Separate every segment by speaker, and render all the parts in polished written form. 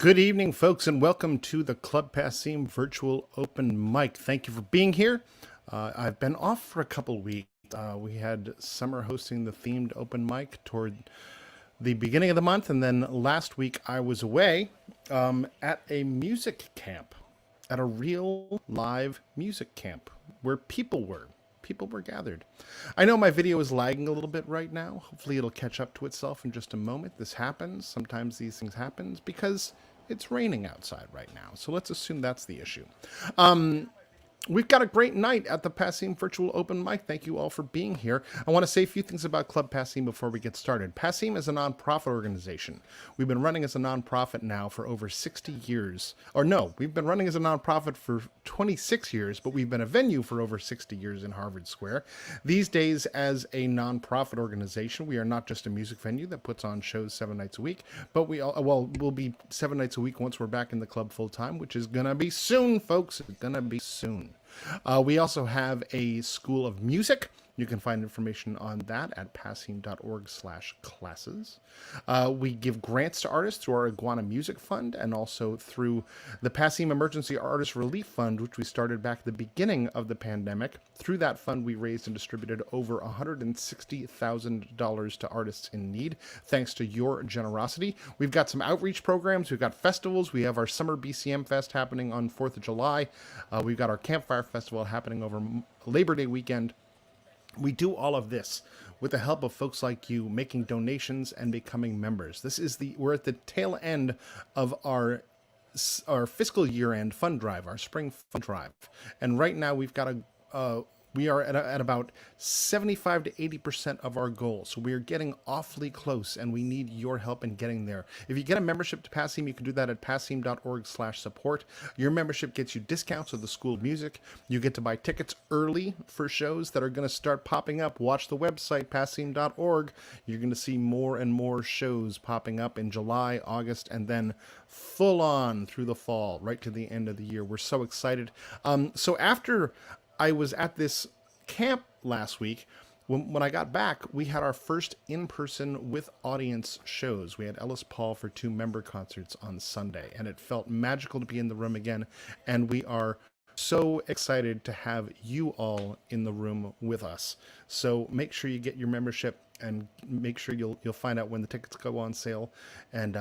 Speaker 1: Good evening, folks, and welcome to the Club Passim Virtual Open Mic. Thank you for being here. I've been off for a couple weeks. We had Summer hosting the themed open mic toward the beginning of the month, and then last week I was away at a music camp, at a real live music camp where people were. People were gathered. I know my video is lagging a little bit right now. Hopefully it'll catch up to itself in just a moment. This happens. Sometimes these things happen because it's raining outside right now. So let's assume that's the issue. We've got a great night at the Passim Virtual Open Mic. Thank you all for being here. I want to say a few things about Club Passim before we get started. Passim is a nonprofit organization. We've been running as a nonprofit now for over 60 years. Or no, we've been running as a nonprofit for 26 years, but we've been a venue for over 60 years in Harvard Square. These days, as a nonprofit organization, we are not just a music venue that puts on shows 7 nights a week, but we'll be 7 nights a week once we're back in the club full time, which is going to be soon, folks. It's going to be soon. We also have a School of Music. You can find information on that at passim.org/classes. We give grants to artists through our Iguana Music Fund and also through the Passim Emergency Artist Relief Fund, which we started back at the beginning of the pandemic. Through that fund, we raised and distributed over $160,000 to artists in need, thanks to your generosity. We've got some outreach programs. We've got festivals. We have our Summer BCM Fest happening on 4th of July. We've got our Campfire Festival happening over Labor Day weekend. We do all of this with the help of folks like you making donations and becoming members. We're at the tail end of our fiscal year end fund drive, our spring fund drive. And right now we are at about 75 to 80% of our goal. So we are getting awfully close and we need your help in getting there. If you get a membership to Passim, you can do that at passim.org/support. Your membership gets you discounts of the School of Music. You get to buy tickets early for shows that are going to start popping up. Watch the website, passim.org. You're going to see more and more shows popping up in July, August, and then full on through the fall, right to the end of the year. We're so excited. So after I was at this camp last week, when I got back, we had our first in-person with audience shows. We had Ellis Paul for 2 member concerts on Sunday, and it felt magical to be in the room again. And we are so excited to have you all in the room with us. So make sure you get your membership and make sure you'll find out when the tickets go on sale and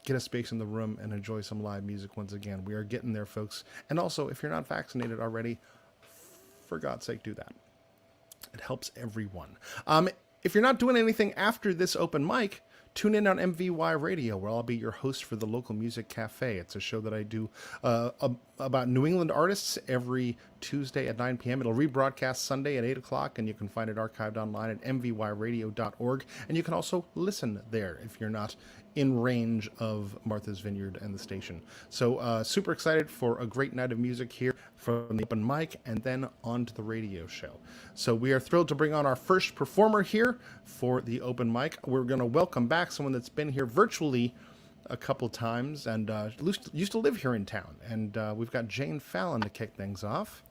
Speaker 1: get a space in the room and enjoy some live music once again. We are getting there, folks. And also, if you're not vaccinated already, for God's sake, do that. It helps everyone. If you're not doing anything after this open mic, tune in on MVY Radio, where I'll be your host for the local music cafe. It's a show that I do about New England artists every Tuesday at 9 p.m. It'll rebroadcast Sunday at 8 o'clock, and you can find it archived online at mvyradio.org. And you can also listen there if you're not in range of Martha's Vineyard and the station. So super excited for a great night of music here from the open mic and then on to the radio show. So we are thrilled to bring on our first performer here for the open mic. We're going to welcome back someone that's been here virtually a couple times and used to live here in town. And we've got Jane Fallon to kick things off.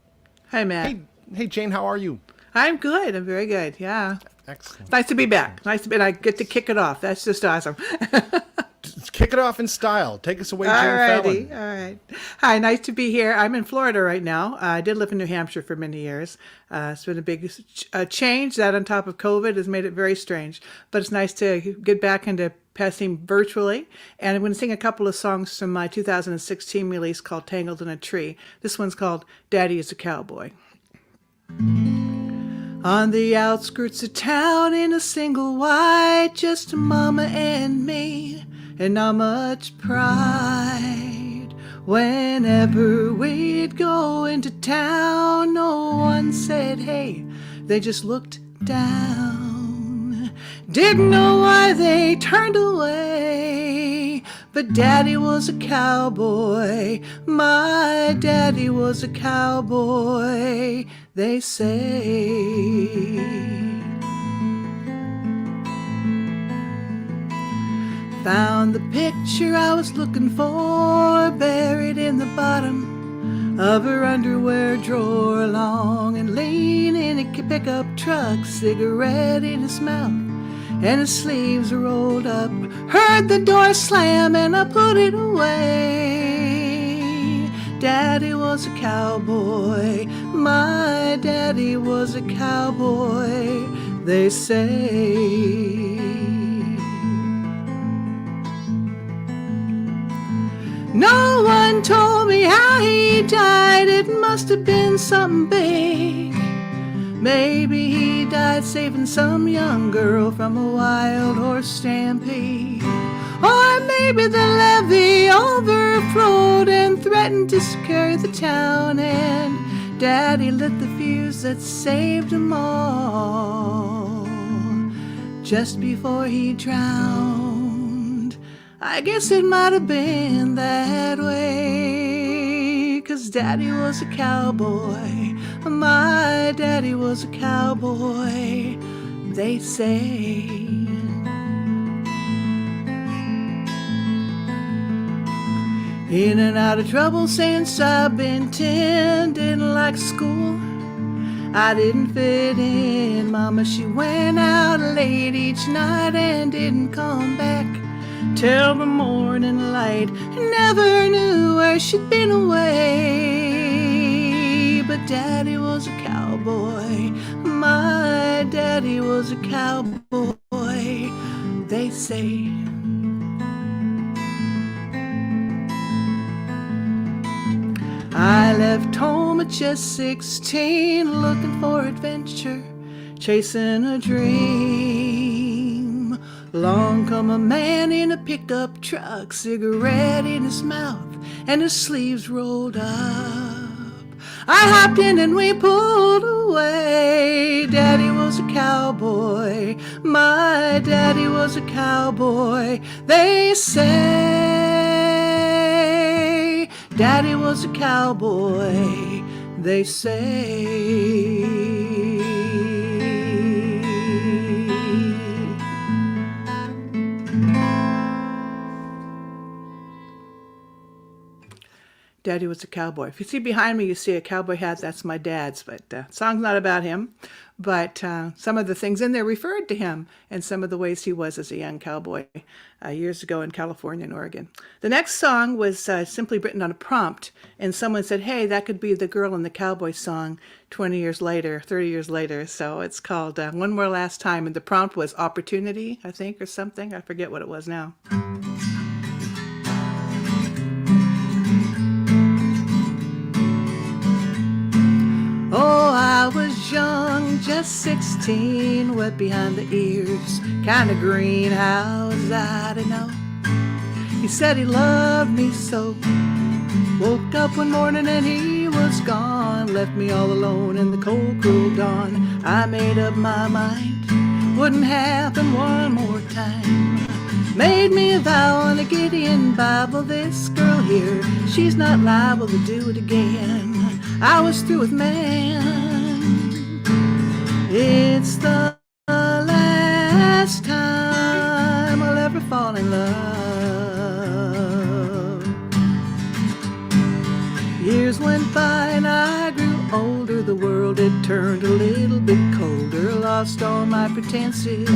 Speaker 2: Hi, Matt.
Speaker 1: Hey, Jane, how are you?
Speaker 2: I'm good. I'm very good. Yeah.
Speaker 1: Excellent.
Speaker 2: It's nice to be back. And I get to kick it off. That's just awesome.
Speaker 1: Kick it off in style. Take us away, Jane Fallon.
Speaker 2: All right. Hi, nice to be here. I'm in Florida right now. I did live in New Hampshire for many years. It's been a big change. That on top of COVID has made it very strange. But it's nice to get back into Passim virtually. And I'm going to sing a couple of songs from my 2016 release called Tangled in a Tree. This one's called Daddy is a Cowboy. On the outskirts of town in a single white, just Mama and me, and not much pride. Whenever we'd go into town, no one said hey, they just looked down. Didn't know why they turned away, but Daddy was a cowboy. My daddy was a cowboy, they say. Found the picture I was looking for, buried in the bottom of her underwear drawer, long and lean in a pickup truck, cigarette in his mouth, and his sleeves are rolled up. Heard the door slam and I put it away. away. Daddy was a cowboy, my daddy was a cowboy, they say. No one told me how he died, it must have been something big. Maybe he died saving some young girl from a wild horse stampede. Or maybe the levee overflowed and threatened to scare the town, and Daddy lit the fuse that saved them all just before he drowned. I guess it might have been that way, 'cause Daddy was a cowboy, my daddy was a cowboy, they say. In and out of trouble since I've been 10, didn't like school, I didn't fit in. Mama, she went out late each night and didn't come back till the morning light. Never knew where she'd been away. But Daddy was a cowboy, my daddy was a cowboy, they say. I left home at just 16, looking for adventure, chasing a dream. Along come a man in a pickup truck, cigarette in his mouth and his sleeves rolled up. I hopped in and we pulled away. Daddy was a cowboy, my daddy was a cowboy, they say. Daddy was a cowboy, they say. Daddy was a cowboy. If you see behind me, you see a cowboy hat. That's my dad's, but the song's not about him. But some of the things in there referred to him and some of the ways he was as a young cowboy years ago in California and Oregon. The next song was simply written on a prompt, and someone said, hey, that could be the Girl in the Cowboy song 20 years later, 30 years later. So it's called One More Last Time, and the prompt was Opportunity, I think, or something. I forget what it was now. Oh, I was young, just 16, wet behind the ears, kinda green, how was I to know? He said he loved me so. Woke up one morning and he was gone, left me all alone in the cold, cruel dawn. I made up my mind, wouldn't happen one more time. Made me a vow on a Gideon Bible, this girl here, she's not liable to do it again. I was through with man. It's the last time I'll ever fall in love. Years went by and I grew older. The world had turned a little bit colder. Lost all my pretenses,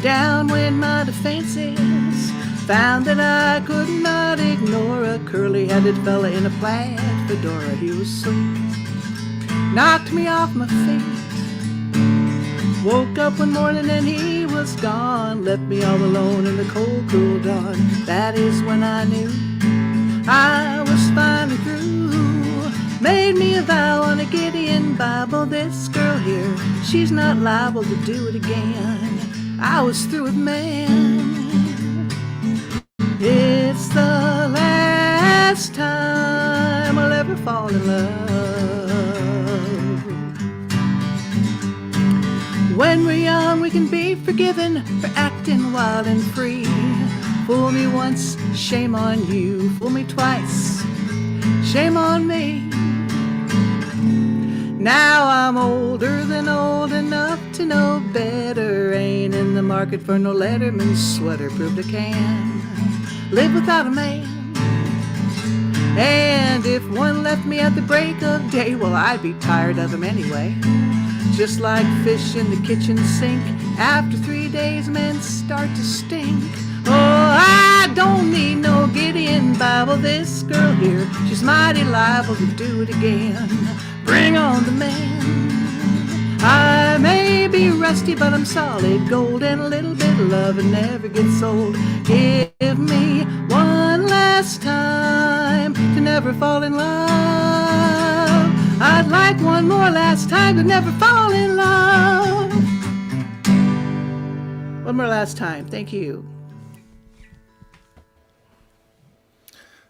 Speaker 2: down went my defenses. Found that I could not ignore a curly-headed fella in a plaid fedora. He was sweet, knocked me off my feet. Woke up one morning and he was gone, left me all alone in the cold, cruel dawn. That is when I knew I was finally through. Made me a vow on a Gideon Bible, this girl here, she's not liable to do it again. I was through with man. It's the last time I'll ever fall in love. When we're young, we can be forgiven for acting wild and free. Fool me once, shame on you. Fool me twice, shame on me. Now I'm older than old enough to know better. Ain't in the market for no Letterman's sweater. Proved I can live without a man. And if one left me at the break of day, well, I'd be tired of him anyway. Just like fish in the kitchen sink, after 3 days men start to stink. Oh, I don't need no Gideon Bible. well, this girl here, she's mighty liable to do it again. Bring on the man. I may be rusty, but I'm solid gold, and a little bit of love and never gets old. Give me one last time to never fall in love. I'd like one more last time to never fall in love. One more last time. Thank you.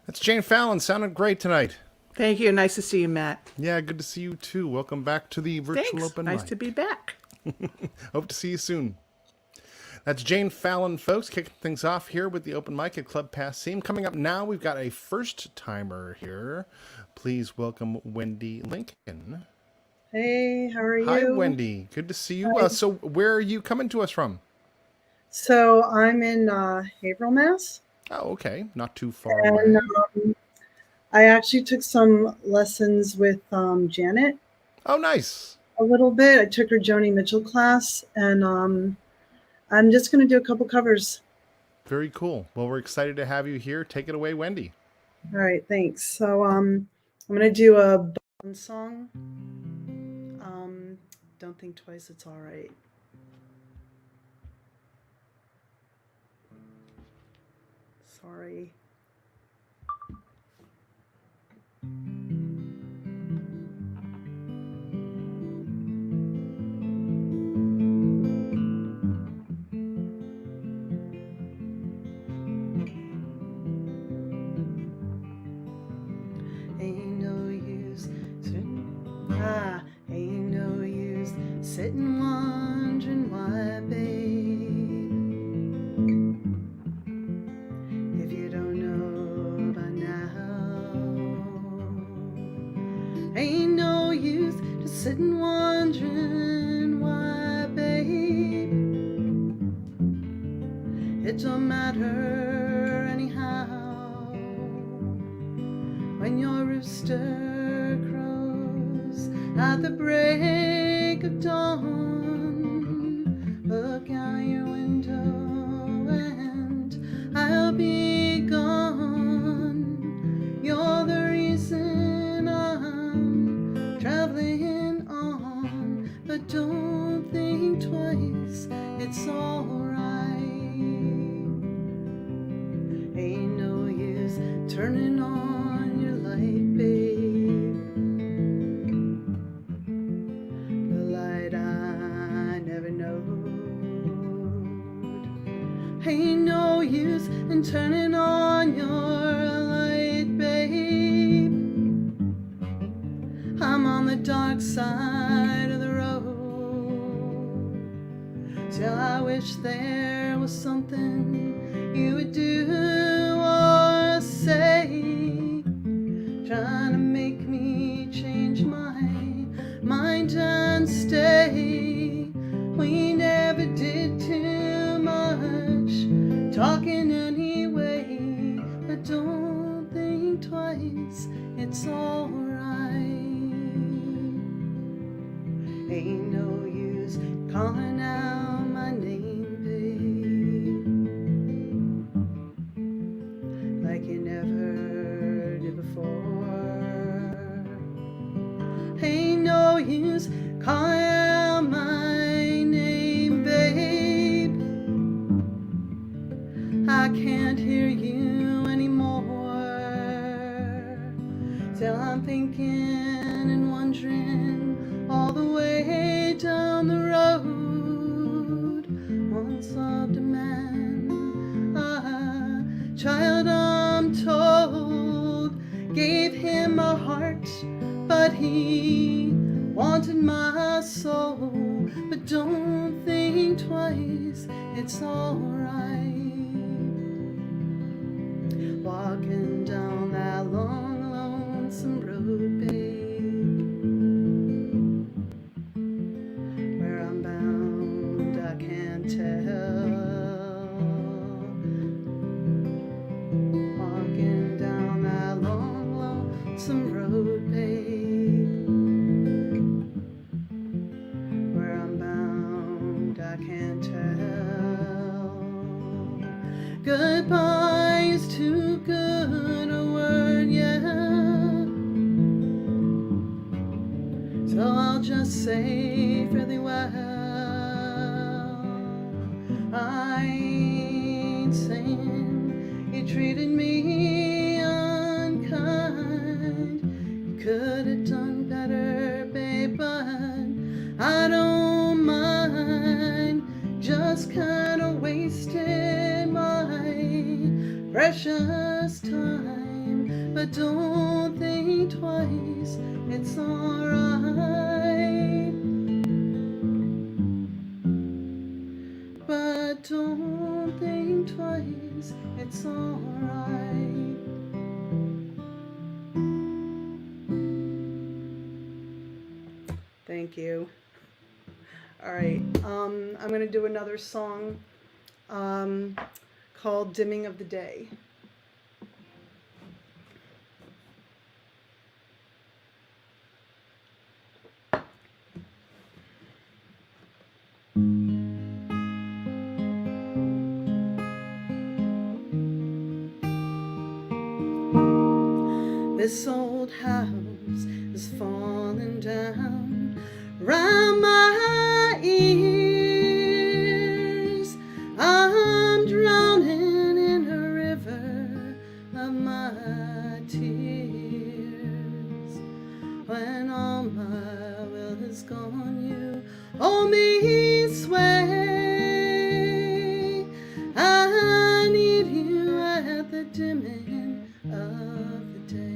Speaker 1: That's Jane Fallon. Sounded great tonight.
Speaker 2: Thank you. Nice to see you, Matt.
Speaker 1: Yeah, good to see you too. Welcome back to the virtual
Speaker 2: Thanks.
Speaker 1: open
Speaker 2: Nice
Speaker 1: mic.
Speaker 2: to be back.
Speaker 1: Hope to see you soon. That's Jane Fallon, folks, kicking things off here with the open mic at Club Passim. Coming up now, we've got a first timer here. Please welcome Wendy Lincoln.
Speaker 3: Hey, how are you?
Speaker 1: Hi, Wendy. Good to see you. So, where are you coming to us from?
Speaker 3: So I'm in Haverhill, Mass.
Speaker 1: Oh, okay. Not too far
Speaker 3: And
Speaker 1: away.
Speaker 3: I actually took some lessons with Janet
Speaker 1: Oh, nice.
Speaker 3: a little bit. I took her Joni Mitchell class, and I'm just going to do a couple covers.
Speaker 1: Very cool. Well, we're excited to have you here. Take it away, Wendy.
Speaker 3: All right, thanks. So I'm going to do a Bond song. Don't think twice, it's all right. Sorry. Ain't no use ain't no use sitting wondering why, babe. If you don't know by now, ain't no use just sitting wondering why, babe. It don't matter anyhow when your rooster crows at the break of dawn. Look out your window and I'll be gone. You're the reason I'm traveling on, but don't think twice, it's alright. Ain't no use turning on your light, babe. The light I never knowed. Ain't no use in turning on your light, babe. I'm on the dark side of the road. Till I wish there was something you would do or say, trying to make me change my mind and stay. We never did too much talking anyway, but don't think twice, it's alright. Ain't no use calling out my name, babe, like you never did before. Ain't no use calling out my name, babe. I can't hear you anymore. Till I'm thinking and wondering all the way down the road. Once loved a man, a child I'm told, gave him a heart, but he wanted my soul. But don't think twice, it's alright. Walking down that long, lonesome road, babe, where I'm bound, I can't tell. Walking down that long, lonesome road, babe, where I'm bound, I can't tell. Goodbye is too good a safe really well. I ain't saying you treated me unkind. You could have done better, babe, but I don't mind. Just kinda wasted my precious time. But don't think twice, it's alright. But don't think twice, it's alright. Thank you. All right, I'm gonna do another song called Dimming of the Day. This old house is falling down round my ears. I'm drowning in a river of my tears. When all my will is gone, you hold me sway. I need you at the dimming of the day.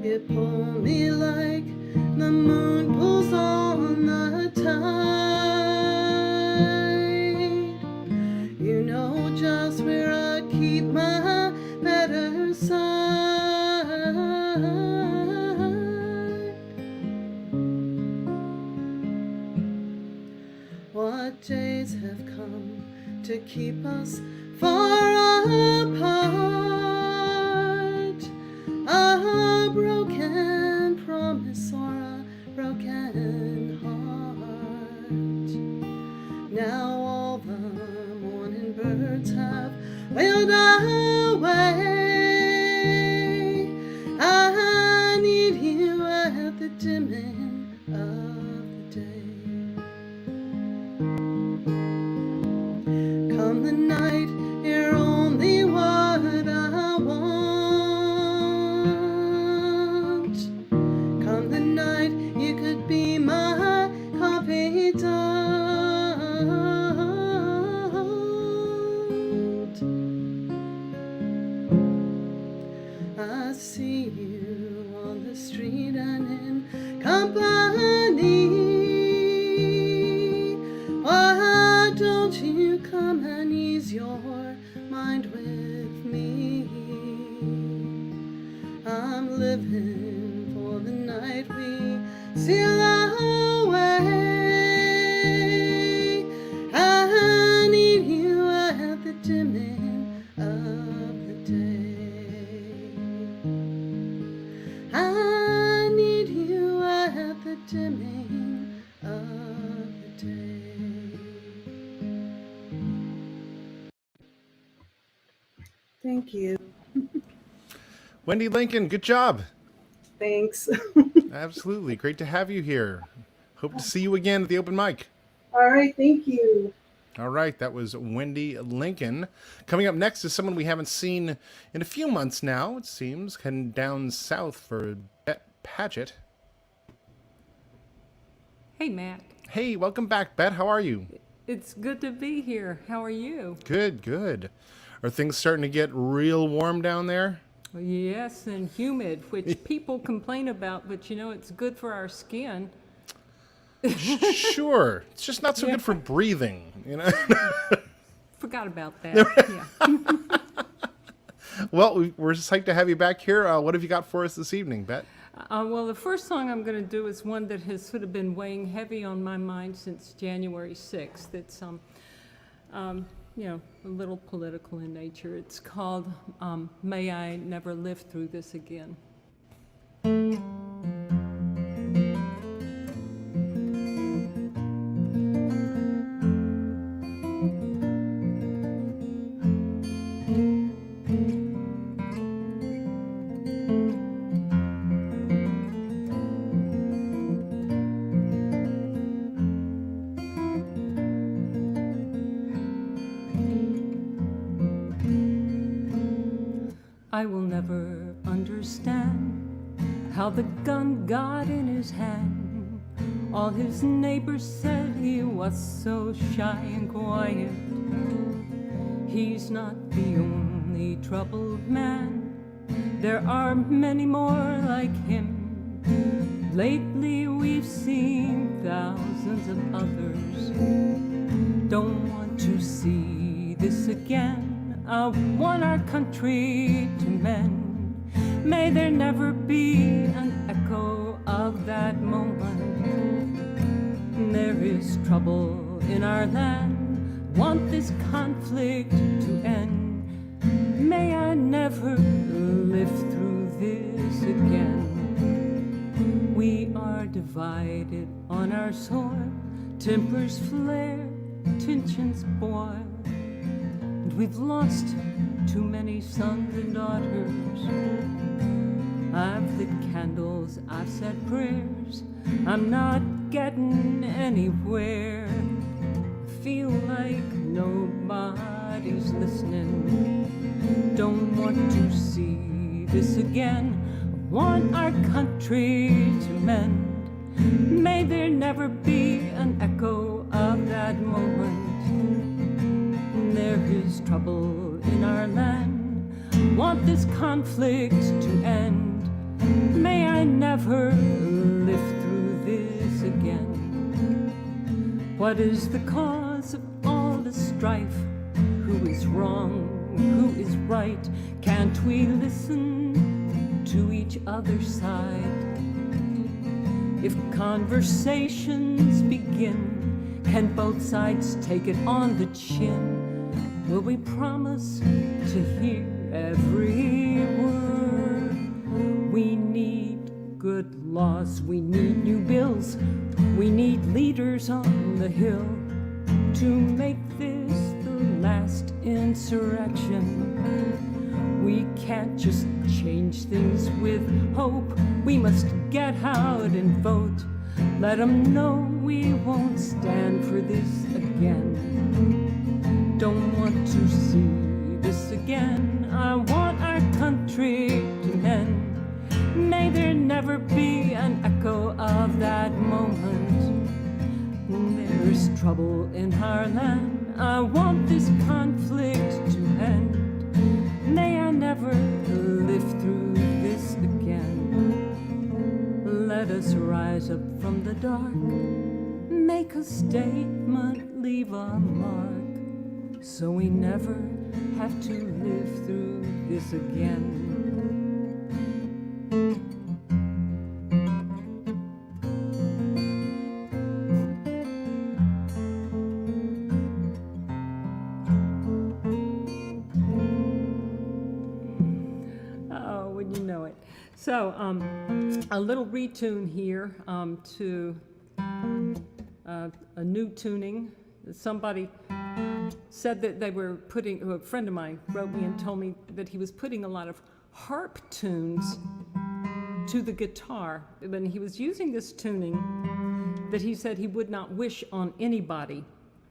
Speaker 3: You pull me like the moon pulls on the tide. You know just where I keep my better side. What days have come to keep us far apart? A broken promise or a broken heart. Now all the morning birds have wailed away. I need you at the dimming of the day. Come the night, you're only what I want. Come the night, you could be my confidant. I see you on the street and in company. Why don't you come and ease your mind with me? I'm living for the night we steal away. I need you at the dimming of the day. I need you at the dimming of the day. Thank you.
Speaker 1: Wendy Lincoln, good job.
Speaker 3: Thanks.
Speaker 1: Absolutely. Great to have you here. Hope to see you again at the open mic.
Speaker 3: All right, thank you.
Speaker 1: All right, that was Wendy Lincoln. Coming up next is someone we haven't seen in a few months now, it seems, heading down south for Bet Paget.
Speaker 4: Hey, Matt.
Speaker 1: Hey, welcome back, Bet. How are you?
Speaker 4: It's good to be here. How are you?
Speaker 1: Good, good. Are things starting to get real warm down there?
Speaker 4: Well, yes, and humid, which people complain about, but you know, it's good for our skin.
Speaker 1: Sure. It's just not so good for breathing, you know?
Speaker 4: Forgot about that. Yeah.
Speaker 1: Well, we're psyched to have you back here. What have you got for us this evening, Bet?
Speaker 4: Well, the first song I'm going to do is one that has sort of been weighing heavy on my mind since January 6th. It's, you know, a little political in nature. It's called May I Never Live Through This Again. I will never understand how the gun got in his hand. All his neighbors said he was so shy and quiet. He's not the only troubled man. There are many more like him. Lately we've seen thousands of others. Don't want to see this again. I want our country to mend. May there never be an echo of that moment. There is trouble in our land. Want this conflict to end. May I never live through this again. We are divided on our soil. Tempers flare, tensions boil. And we've lost too many sons and daughters. I've lit candles, I've said prayers. I'm not getting anywhere. Feel like nobody's listening. Don't want to see this again. Want our country to mend. May there never be an echo of that moment. There is trouble in our land. Want this conflict to end. May I never live through this again. What is the cause of all the strife? Who is wrong? Who is right? Can't we listen to each other's side? If conversations begin, can both sides take it on the chin? Will we promise to hear every word? We need good laws, we need new bills, we need leaders on the hill to make this the last insurrection. We can't just change things with hope. We must get out and vote. Let them know we won't stand for this again. Don't want to see this again. I want our country to mend. May there never be an echo of that moment. There's trouble in our land. I want this conflict to end. May I never live through this again. Let us rise up from the dark, make a statement, leave a mark, so we never have to live through this again. So, a little retune here to a new tuning. Somebody said that they were putting, a friend of mine wrote me and told me that he was putting a lot of harp tunes to the guitar. When he was using this tuning, that he said he would not wish on anybody.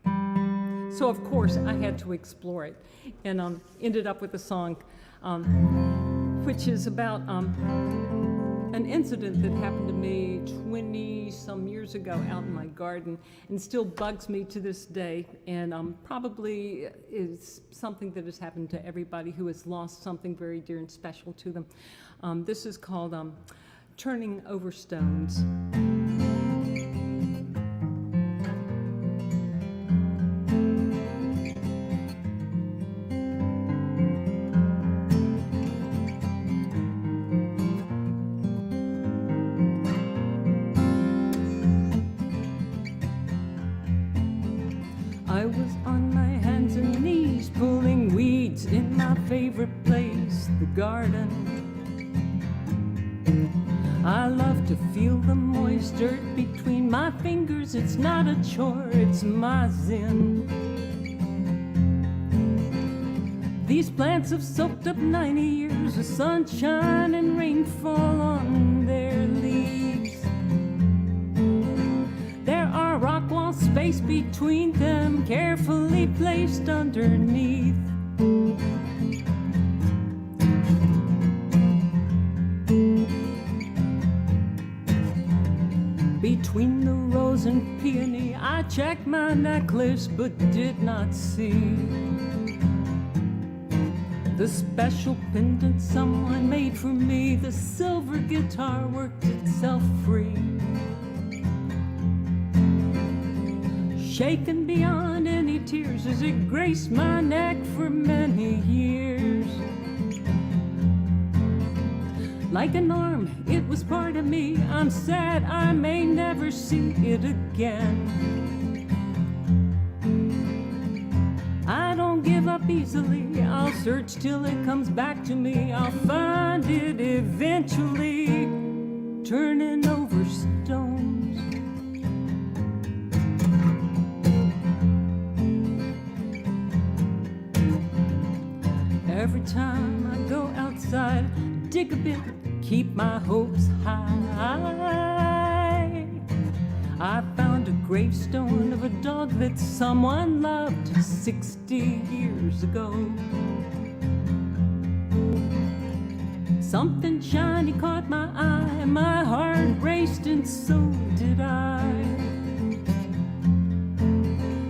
Speaker 4: So, of course, I had to explore it and ended up with a song which is about an incident that happened to me 20-some years ago out in my garden and still bugs me to this day, and probably is something that has happened to everybody who has lost something very dear and special to them. This is called Turning Over Stones. I was on my hands and knees pulling weeds in my favorite place, the garden. I love to feel the moist dirt between my fingers. It's not a chore, it's my zen. These plants have soaked up 90 years of sunshine and rainfall on their leaves. There are rock walls spaced between them, carefully placed underneath. I checked my necklace but did not see the special pendant someone made for me. The silver guitar worked itself free, shaken beyond any tears as it graced my neck for many years. Like an arm, it was part of me. I'm sad I may never see it again. I don't give up easily. I'll search till it comes back to me. I'll find it eventually, turning over stones. Every time I go outside, dig a bit, keep my hopes high. I found a gravestone of a dog that someone loved 60 years ago. Something shiny caught my eye, my heart raced and so did I.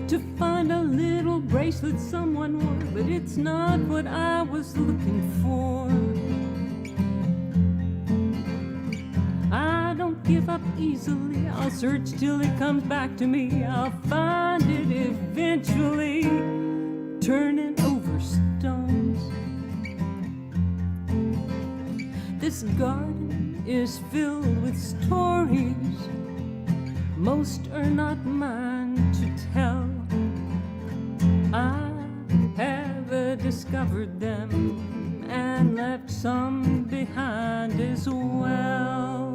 Speaker 4: To find a little bracelet someone wore, but it's not what I was looking for. I don't give up easily. I'll search till it comes back to me. I'll find it eventually, turning over stones. This garden is filled with stories. Most are not mine to tell. I have discovered them and left some behind as well.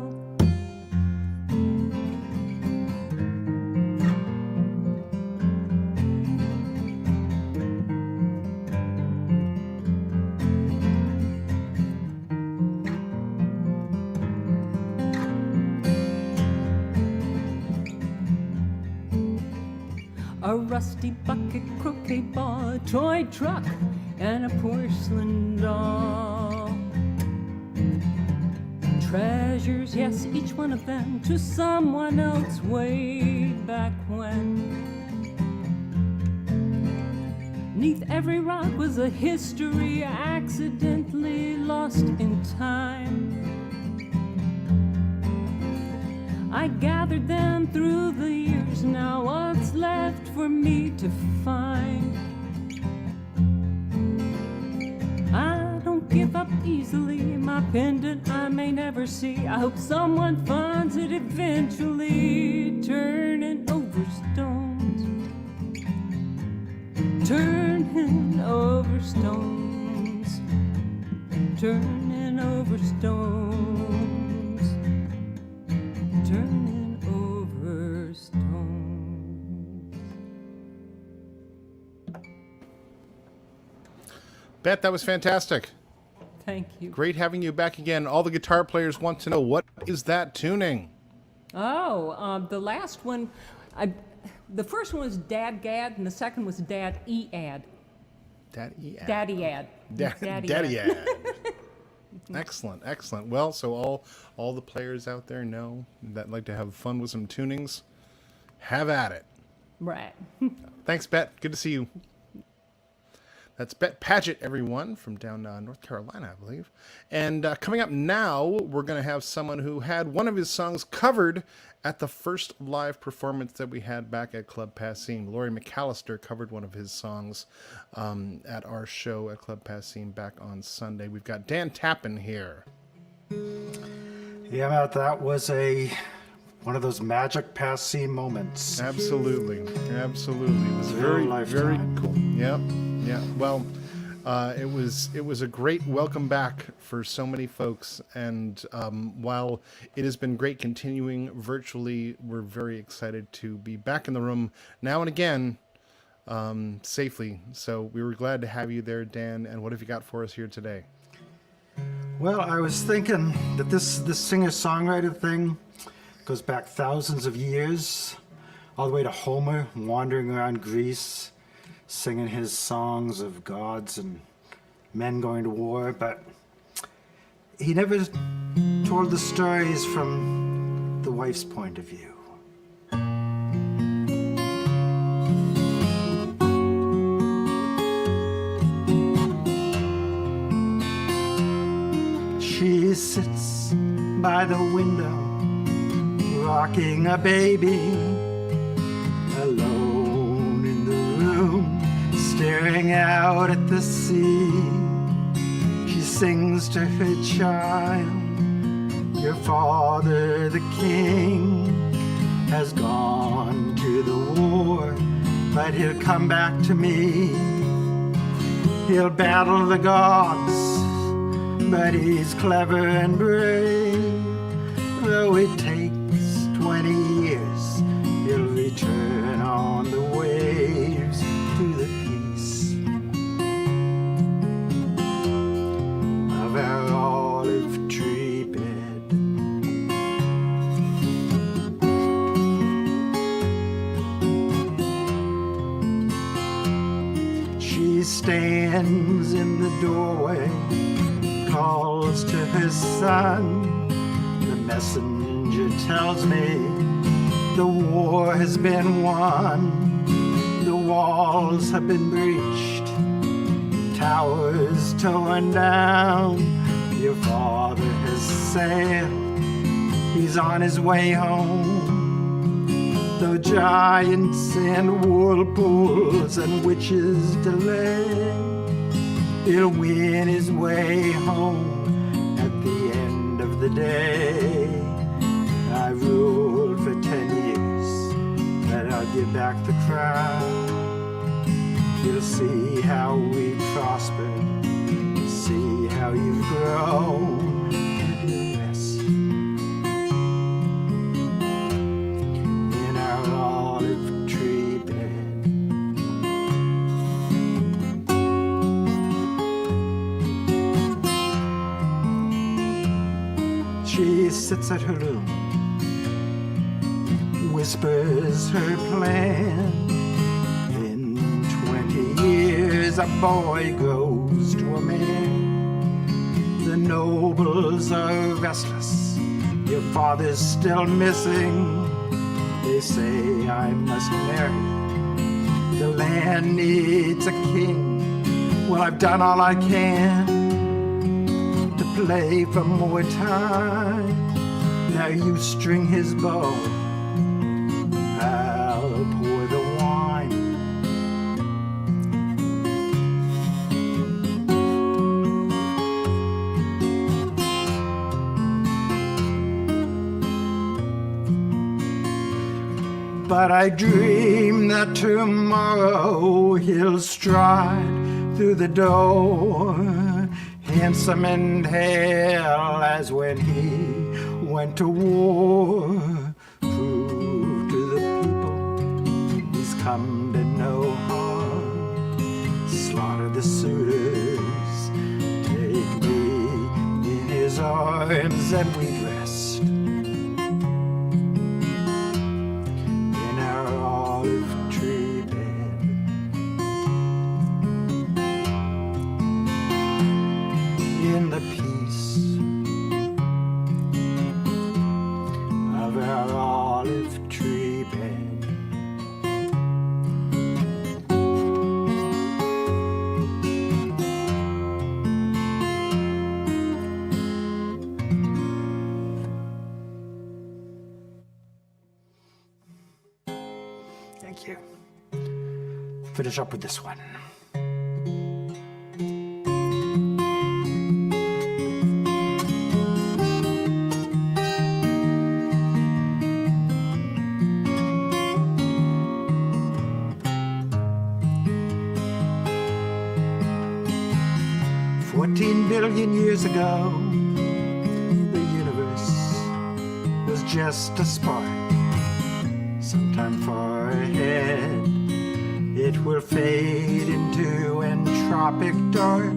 Speaker 4: A rusty bucket, croquet ball, a toy truck, and a porcelain doll. Treasures, yes, each one of them to someone else way back when. Neath every rock was a history accidentally lost in time. I gathered them through the years, now what's left for me to find? I don't give up easily, my pendant I may never see. I hope someone finds it eventually, turning over stones. Turning over stones. Turning over stones. Turning over stones.
Speaker 1: Bet, that was fantastic.
Speaker 4: Thank you.
Speaker 1: Great having you back again. All the guitar players want to know, what is that tuning?
Speaker 4: Oh, the last one, the first one was Dad Gad, and the second was Dad E-Ad.
Speaker 1: Daddy Ad.
Speaker 4: Daddy Ad.
Speaker 1: Daddy Ad. Excellent, excellent. Well, so all the players out there know that like to have fun with some tunings. Have at it.
Speaker 4: Right.
Speaker 1: Thanks, Bet. Good to see you. That's Bet Paget, everyone, from down North Carolina, I believe. And coming up now, we're going to have someone who had one of his songs covered at the first live performance that we had back at Club Passim. Laurie McAllister covered one of his songs at our show at Club Passim back on Sunday. We've got Dan Tappan here.
Speaker 5: Yeah, Matt, that was one of those magic Passim moments.
Speaker 1: Absolutely, absolutely. It was very cool. Yep, yeah. Well, it was a great welcome back for so many folks, and while it has been great continuing virtually, we're very excited to be back in the room now and again, safely. So we were glad to have you there, Dan. And what have you got for us here today?
Speaker 5: Well, I was thinking that this singer-songwriter thing goes back thousands of years, all the way to Homer wandering around Greece, singing his songs of gods and men going to war, but he never told the stories from the wife's point of view. sits by the window, rocking a baby, alone in the room, staring out at the sea. She sings to her child, your father, the king, has gone to the war, but he'll come back to me. He'll battle the gods, but he's clever and brave. Though it takes 20 years, he'll return on the waves to the peace of our olive tree bed. She stands in the doorway, calls to her son. The messenger tells me the war has been won. The walls have been breached, towers torn down. Your father has sailed, he's on his way home. Though giants and whirlpools and witches delay, he'll win his way home at the end of the day. I ruled for 10 years, but I'll give back the crown. You'll see how we prospered, see how you've grown, and you'll rest in our olive tree bed. She sits at her loom, whispers her plan. In 20 years a boy grows to a man. The nobles are restless, your father's still missing. They say I must marry, the land needs a king. Well, I've done all I can to play for more time. Now you string his bow, I'll pour the wine. But I dream that tomorrow he'll stride through the door, handsome and hale as when he went to war. Prove to the people he's come to no harm. Slaughter the suitors, take me in his arms, and we'd rest in our olive tree bed. In the peace of our olive tree bed. Thank you. Finish up with this one. 14 billion years ago, the universe was just a spark. Sometime far ahead, it will fade into entropic dark.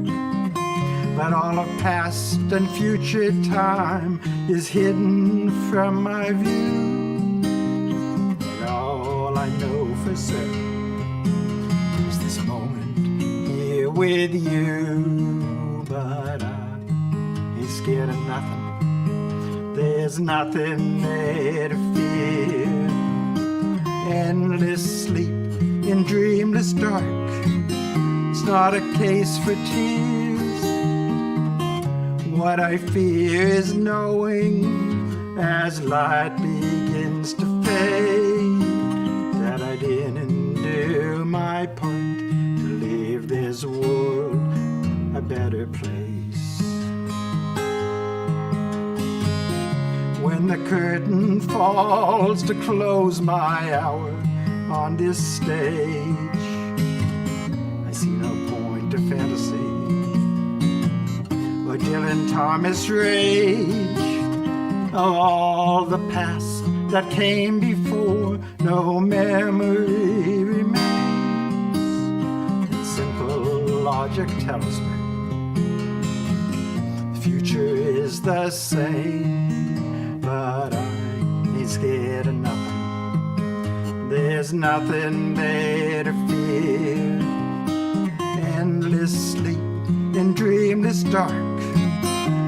Speaker 5: But all of past and future time is hidden from my view. And all I know for certain is this moment here with you. But I ain't scared of nothing. There's nothing there to fear. Endless sleep in dreamless dark. It's not a case for tears. What I fear is knowing as light begins to fade that I didn't do my part to leave this world a better place. When the curtain falls to close my hour on this stage, I see no point to fantasy or Dylan Thomas rage. Of all the past that came before, no memory remains. And simple logic tells me the future is the same, but I ain't scared of nothing. There's nothing there to fear. Endless sleep in dreamless dark,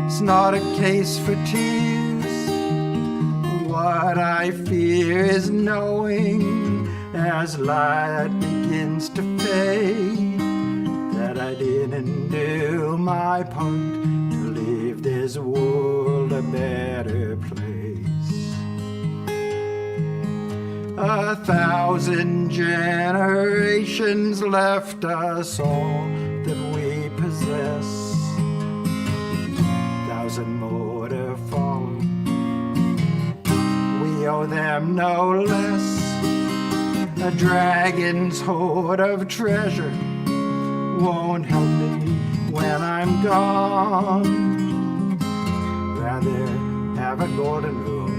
Speaker 5: it's not a case for tears. What I fear is knowing as light begins to fade that I didn't do my part to leave this world a better place. 1,000 generations left us all that we possess, 1,000 more to follow. We owe them no less. A dragon's hoard of treasure won't help me when I'm gone. Rather have a golden room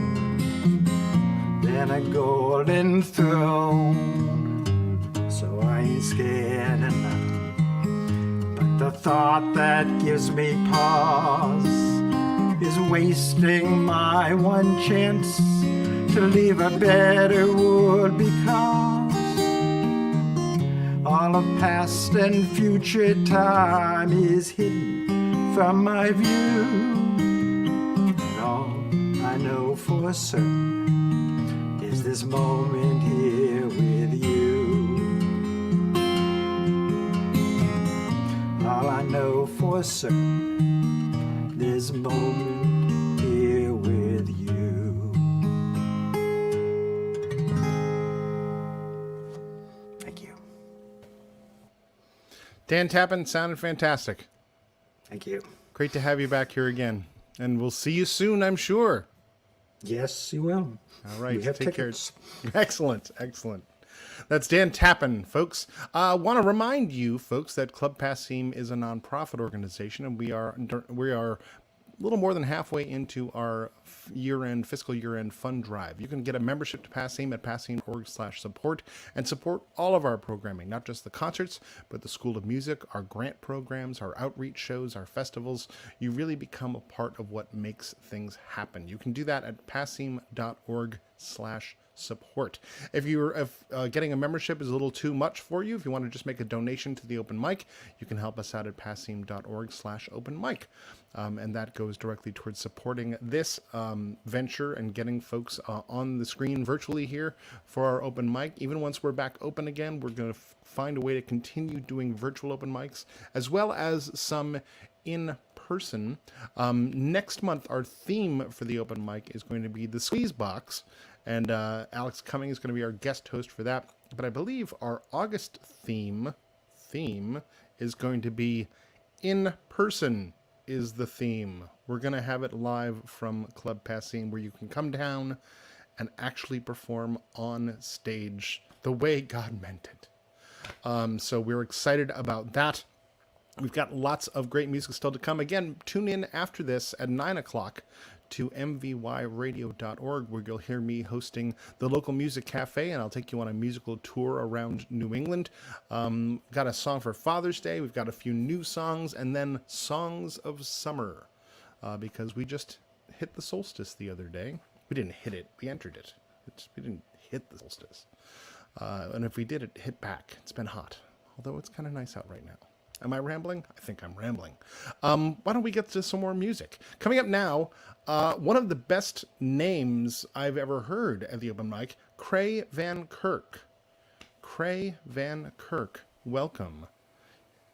Speaker 5: than a golden throne. So I ain't scared of nothing, but the thought that gives me pause is wasting my one chance to leave a better world, because all of past and future time is hidden from my view, and all I know for certain is this moment here with you. All I know for certain, this moment here with you.
Speaker 1: Dan Tappan sounded fantastic.
Speaker 5: Thank you.
Speaker 1: Great to have you back here again. And we'll see you soon, I'm sure.
Speaker 5: Yes, you will.
Speaker 1: All right.
Speaker 5: We have
Speaker 1: Take
Speaker 5: tickets.
Speaker 1: care. Excellent. Excellent. That's Dan Tappan, folks. I want to remind you, folks, that Club Passim is a nonprofit organization, and we are a little more than halfway into our fiscal year-end fund drive. You can get a membership to Passim at passim.org/support and support all of our programming, not just the concerts, but the School of Music, our grant programs, our outreach shows, our festivals. You really become a part of what makes things happen. You can do that at passim.org/support. If getting a membership is a little too much for you, if you want to just make a donation to the open mic, you can help us out at passim.org/open mic. And that goes directly towards supporting this venture and getting folks on the screen virtually here for our open mic. Even once we're back open again, we're going to find a way to continue doing virtual open mics, as well as some in person. Next month, our theme for the open mic is going to be the Squeeze Box, and Alex Cumming is going to be our guest host for that. But I believe our August theme is going to be in person. Is the theme. We're going to have it live from Club Passim, where you can come down and actually perform on stage the way God meant it. So we're excited about that. We've got lots of great music still to come. Again, tune in after this at 9 o'clock to mvyradio.org, where you'll hear me hosting the local music cafe, and I'll take you on a musical tour around New England. Got a song for Father's Day. We've got a few new songs, and then songs of summer, because we just hit the solstice the other day. We didn't hit it. We entered it. We didn't hit the solstice. And if we did, it hit back. It's been hot, although it's kind of nice out right now. Am I rambling? I think I'm rambling. Why don't we get to some more music? Coming up now, one of the best names I've ever heard at the open mic, Cray Van Kirk. Cray Van Kirk, welcome.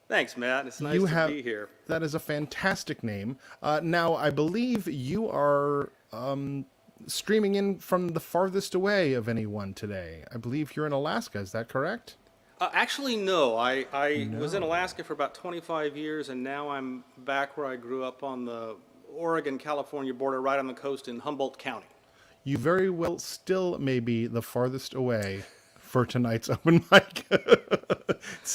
Speaker 6: Thanks, Matt. It's nice
Speaker 1: You
Speaker 6: to
Speaker 1: have
Speaker 6: be here.
Speaker 1: that is a fantastic name. Now, I believe you are streaming in from the farthest away of anyone today. I believe you're in Alaska. Is that correct?
Speaker 6: Actually, no. I was in Alaska for about 25 years, and now I'm back where I grew up on the Oregon-California border, right on the coast in Humboldt County.
Speaker 1: You very well still may be the farthest away for tonight's open mic.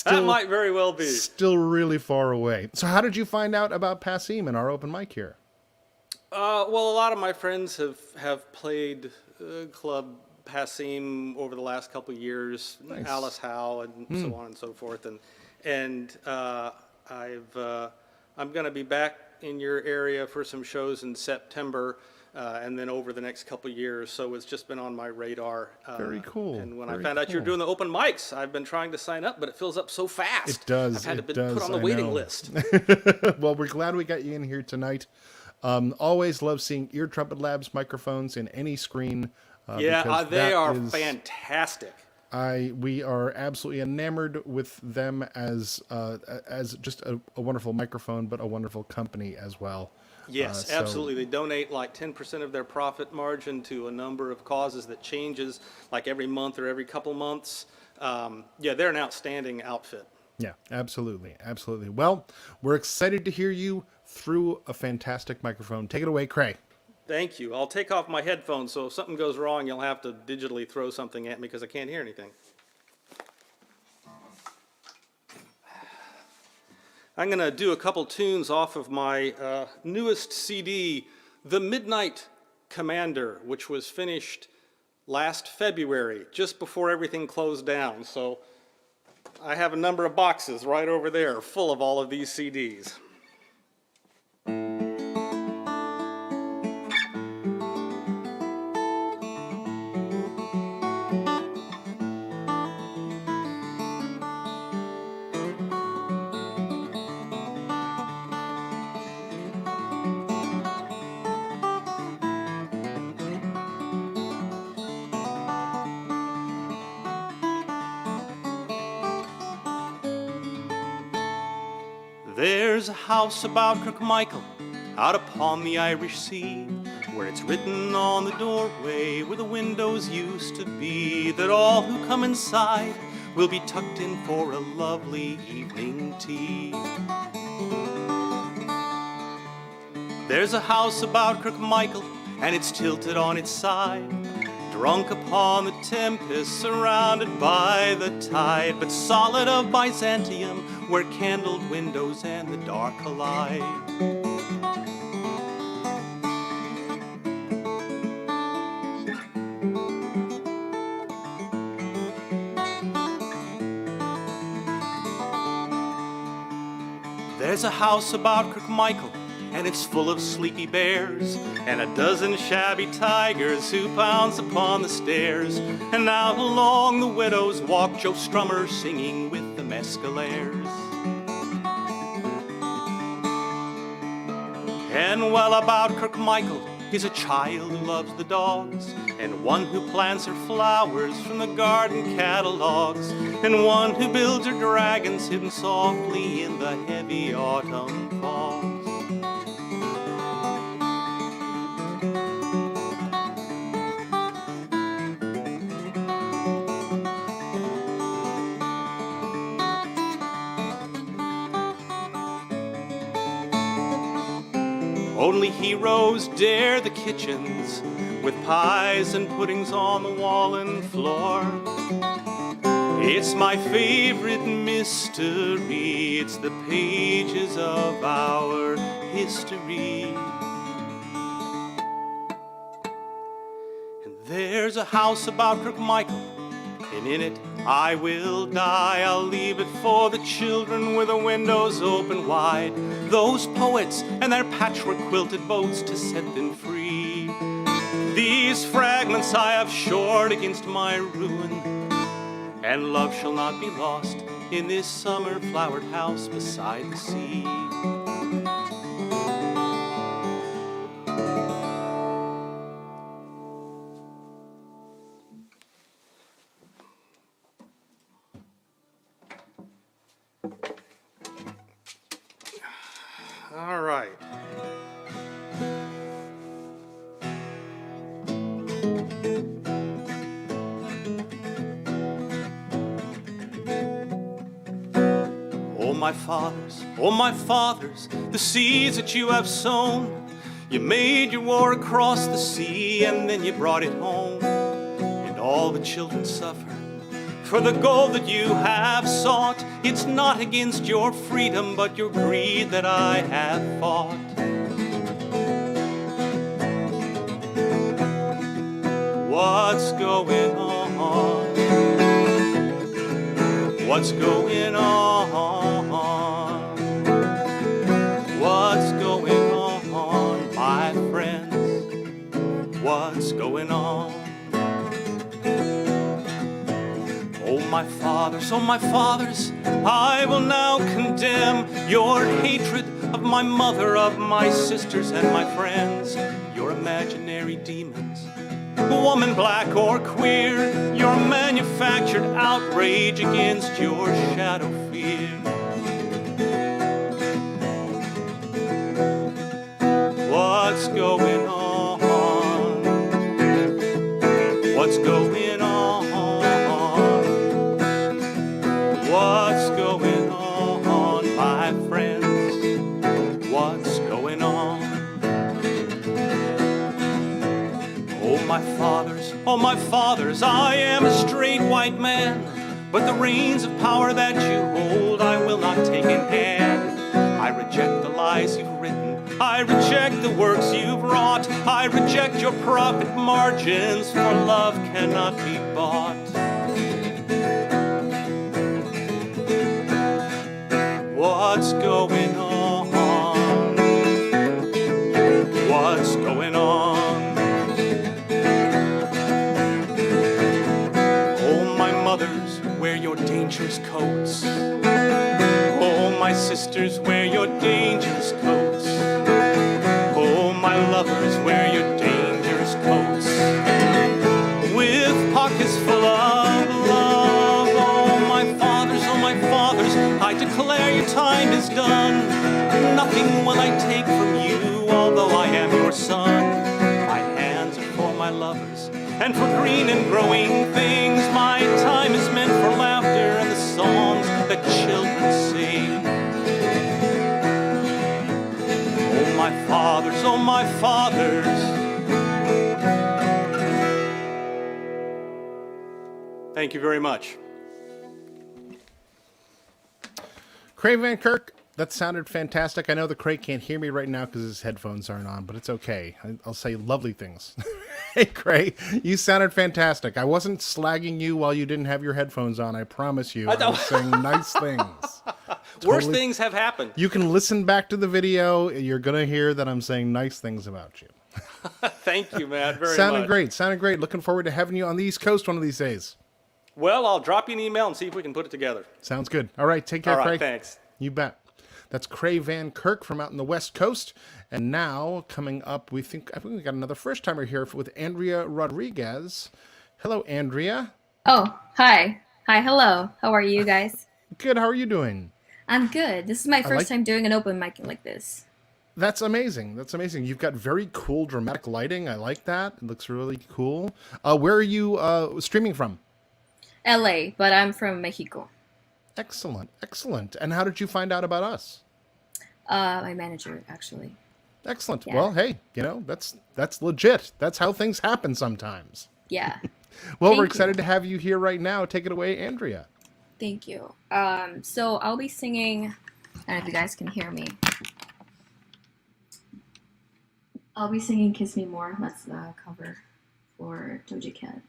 Speaker 6: That might very well be.
Speaker 1: Still really far away. So how did you find out about Passim and our open mic here?
Speaker 6: Well, a lot of my friends have played Club Passim over the last couple of years.
Speaker 1: Nice.
Speaker 6: Alice Howe and so on and so forth, and I'm going to be back in your area for some shows in September. And then over the next couple of years, so it's just been on my radar.
Speaker 1: Very cool.
Speaker 6: And when
Speaker 1: Very
Speaker 6: I found out you were
Speaker 1: cool.
Speaker 6: doing the open mics, I've been trying to sign up, but it fills up so fast.
Speaker 1: It does.
Speaker 6: I've had
Speaker 1: It
Speaker 6: to
Speaker 1: does,
Speaker 6: put on the
Speaker 1: I
Speaker 6: waiting
Speaker 1: know.
Speaker 6: list.
Speaker 1: Well, we're glad we got you in here tonight. Always love seeing Ear Trumpet Labs microphones in any screen.
Speaker 6: Yeah,
Speaker 1: because
Speaker 6: they
Speaker 1: that
Speaker 6: are
Speaker 1: is-
Speaker 6: fantastic.
Speaker 1: We are absolutely enamored with them as just a wonderful microphone, but a wonderful company as well.
Speaker 6: Yes,
Speaker 1: So-
Speaker 6: absolutely. They donate like 10% of their profit margin to a number of causes that changes like every month or every couple months. Yeah, they're an outstanding outfit.
Speaker 1: Yeah, absolutely, absolutely. Well, we're excited to hear you through a fantastic microphone. Take it away, Cray.
Speaker 6: Thank you. I'll take off my headphones, so if something goes wrong, you'll have to digitally throw something at me because I can't hear anything. I'm going to do a couple tunes off of my newest CD, The Midnight Commander, which was finished last February, just before everything closed down. So I have a number of boxes right over there full of all of these CDs. There's a house about Kirkmichael out upon the Irish Sea, where it's written on the doorway where the windows used to be, that all who come inside will be tucked in for a lovely evening tea. There's a house about Kirkmichael, and it's tilted on its side, drunk upon the tempest, surrounded by the tide, but solid of Byzantium, where candled windows and the dark collide. There's a house about Kirkmichael, and it's full of sleepy bears, and a dozen shabby tigers who pounce upon the stairs. And out along the widow's walk Joe Strummer singing with the mescalaires. And well, about Kirkmichael, he's a child who loves the dogs, and one who plants her flowers from the garden catalogs, and one who builds her dragons hidden softly in the heavy autumn fogs. Only heroes dare the kitchens, with pies and puddings on the wall and floor. It's my favorite mystery, it's the pages of our history. And there's a house about Kirkmichael, and in it I will die. I'll leave it for the children with the windows open wide, those poets and their patchwork quilted boats to set them free. These fragments I have shored against my ruin, and love shall not be lost in this summer flowered house beside the sea. All right. Oh my fathers, the seeds that you have sown, you made your war across the sea and then you brought it home. And all the children suffer for the gold that you have sought. It's not against your freedom but your greed that I have fought. What's going on? What's going on? What's going on, my friends? What's going on? Oh my fathers, I will now condemn your hatred of my mother, of my sisters and my friends, your imaginary demons, woman, black or queer, your manufactured outrage against your shadow fear. What's going on? What's going on? What's going on, my friends? What's going on? Oh my fathers, I am a straight white man, but the reins of power that you hold I will not take in hand. I reject the lies you've written, I reject the works you've wrought, I reject your profit margins, for love cannot be bought. What's going on? What's going on? Oh, my mothers, wear your dangerous coats. Oh, my sisters, wear your dangerous coats. Oh, my lovers, wear your dangerous coats. With pockets full of love. Oh, my fathers, I declare your time is done. Nothing will I take from you, although I am your son. My hands are for my lovers, and for green and growing things. My time is meant for laughter and the songs that children sing. Oh, my fathers, oh, my fathers. Thank you very much.
Speaker 1: Craig Van Kirk, that sounded fantastic. I know the Craig can't hear me right now because his headphones aren't on, but it's okay. I'll say lovely things. Hey, Craig, you sounded fantastic. I wasn't slagging you while you didn't have your headphones on. I promise you. I was saying nice things.
Speaker 6: Worse things have happened.
Speaker 1: You can listen back to the video. You're going to hear that I'm saying nice things about you.
Speaker 6: Thank you, Matt, very much.
Speaker 1: Sounded great. Looking forward to having you on the East Coast one of these days.
Speaker 6: Well, I'll drop you an email and see if we can put it together.
Speaker 1: Sounds good. All right, take care,
Speaker 6: All right,
Speaker 1: Craig.
Speaker 6: thanks.
Speaker 1: You bet. That's Craig Van Kirk from out in the West Coast. And now, coming up, I think we got another first-timer here with Andrea Rodriguez. Hello, Andrea.
Speaker 7: Oh, hi. Hi, hello. How are you guys?
Speaker 1: Good. How are you doing?
Speaker 7: I'm good. This is my first time doing an open mic like this.
Speaker 1: That's amazing. You've got very cool dramatic lighting. I like that. It looks really cool. Where are you streaming from?
Speaker 7: LA, but I'm from Mexico.
Speaker 1: Excellent. And how did you find out about us?
Speaker 7: My manager, actually.
Speaker 1: Excellent.
Speaker 7: Yeah.
Speaker 1: Well, hey, that's legit. That's how things happen sometimes.
Speaker 7: Yeah.
Speaker 1: Well,
Speaker 7: Thank
Speaker 1: we're excited
Speaker 7: you.
Speaker 1: to have you here right now. Take it away, Andrea.
Speaker 7: Thank you. So I'll be singing, and if you guys can hear me, I'll be singing "Kiss Me More." That's the cover for Doja Cat.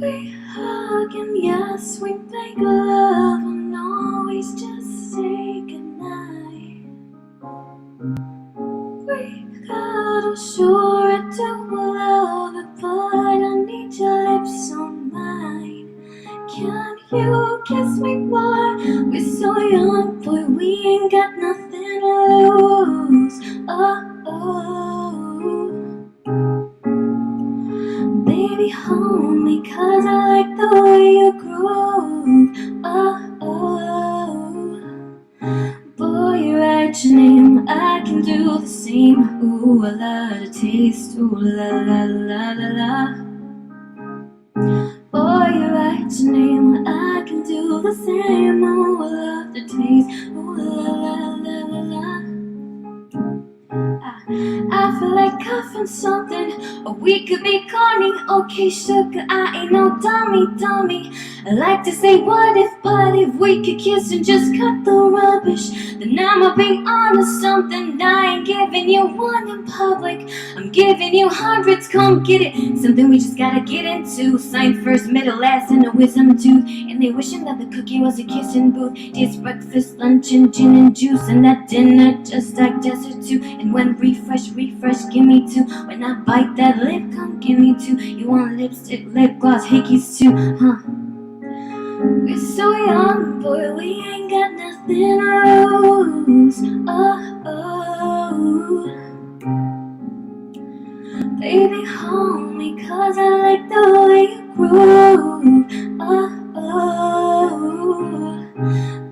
Speaker 7: We hug and yes, we make love and always just say goodnight. We cuddle, sure I do love it, but I need your lips on mine. Can you kiss me more? We're so young, boy, we ain't ain't got nothing to lose. Oh, oh. Baby, hold me, 'cause I like the way you groove. Oh, oh. Boy, you write your name, I can do the same. Ooh, I love the taste. Ooh, la la la la la. Boy, you write your name, I can do the same. Ooh, I love the taste. Ooh, la la la la la. I feel like coughing something, or we could be corny. Okay, sugar, I ain't no dummy. I like to say what if, but if we could kiss and just cut the rubbish, then I'ma be onto something. I ain't giving you one in public, I'm giving you hundreds, come get it. Something we just gotta get into. Sign first, middle, last, and a wisdom tooth. And they wishing that the cookie was a kissing booth. It's breakfast, lunch, and gin and juice, and that dinner just like desert too. And when refresh, give me two. When I bite that lip, come give me two. You want lipstick, lip gloss, hickeys too, huh? We're so young, boy, we ain't got nothing to lose. Oh, oh. Baby, hold me, 'cause I like the way you groove. Oh, oh.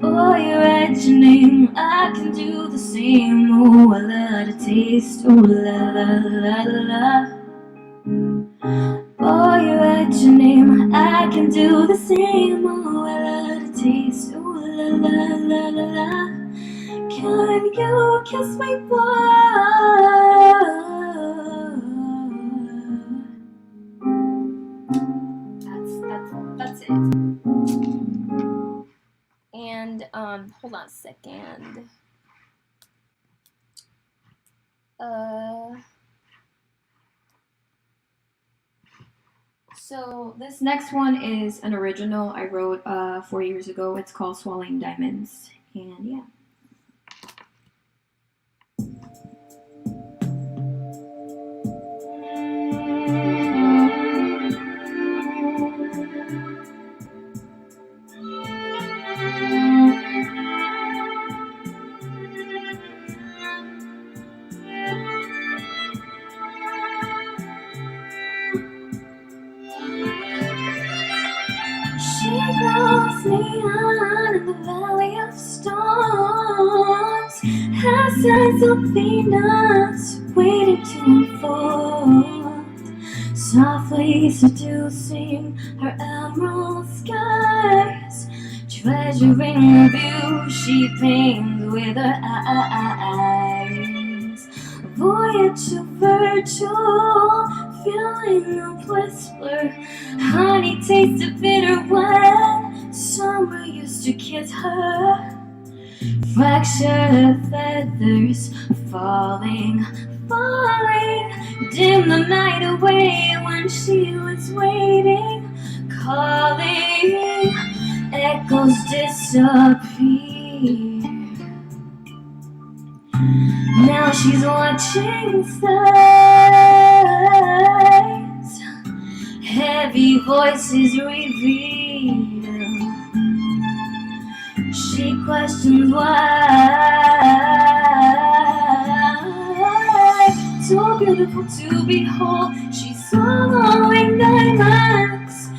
Speaker 7: Boy, you write your name, I can do the same. Oh, I love the taste. Oh, la la la la la. Boy, you write your name, I can do the same. Oh, I love the taste. Oh, la la la la la. Can you kiss me, boy? That's it. And hold on a second. So this next one is an original I wrote 4 years ago. It's called Swallowing Diamonds, and yeah. She blows me on in the valley of storms. Her sense of Venus waiting to unfold, softly seducing her emerald skies, treasuring the view she paints with her eyes. Voyage to virtual, feeling a whisper. Honey tasted bitter when summer used to kiss her. Fractured feathers falling, dim the night away when she was waiting, calling. Echoes disappear. Now she's watching skies, heavy voices reveal. She questions why, so beautiful to behold. She's swallowing diamonds,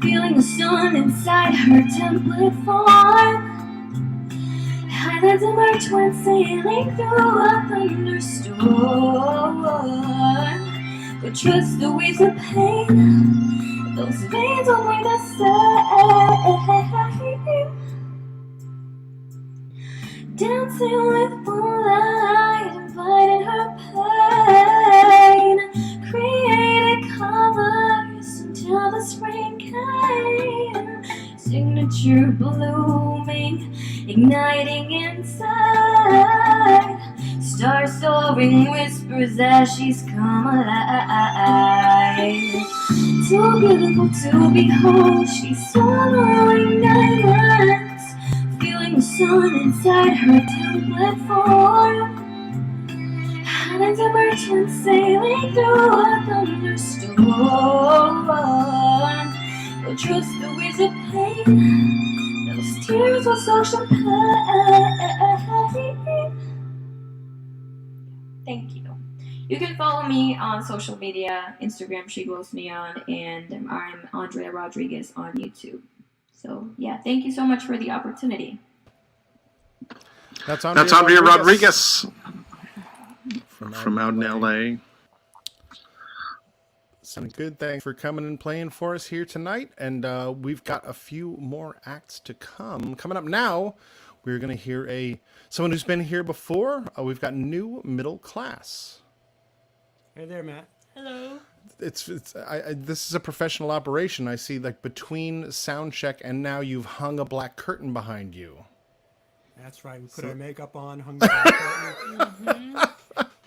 Speaker 7: feeling the sun inside her template form. Highlands emerge when sailing through a thunderstorm. But trust the waves of pain, those veins will bring the same. Dancing with moonlight, inviting her pain. Created colors until the spring came. Signature blooming, igniting inside. Star soaring whispers as she's come alive. So beautiful to behold, she's swallowing diamonds, feeling the sun inside her template form. Highlands emerge when sailing through a thunderstorm. But trust the waves of pain, those tears will soak champagne. Thank you. You can follow me on social media, Instagram, She Glows Neon, and I'm Andrea Rodriguez on YouTube. So yeah, thank you so much for the opportunity.
Speaker 1: That's
Speaker 8: Andrea Rodriguez from out in LA.
Speaker 1: Sounding good. Thanks for coming and playing for us here tonight. And we've got a few more acts to come. Coming up now, we're going to hear someone who's been here before. We've got New Middle Class.
Speaker 6: Hey there, Matt.
Speaker 4: Hello.
Speaker 1: This is a professional operation. I see, like, between sound check and now you've hung a black curtain behind you.
Speaker 6: That's right. We put our makeup on, hung the curtain.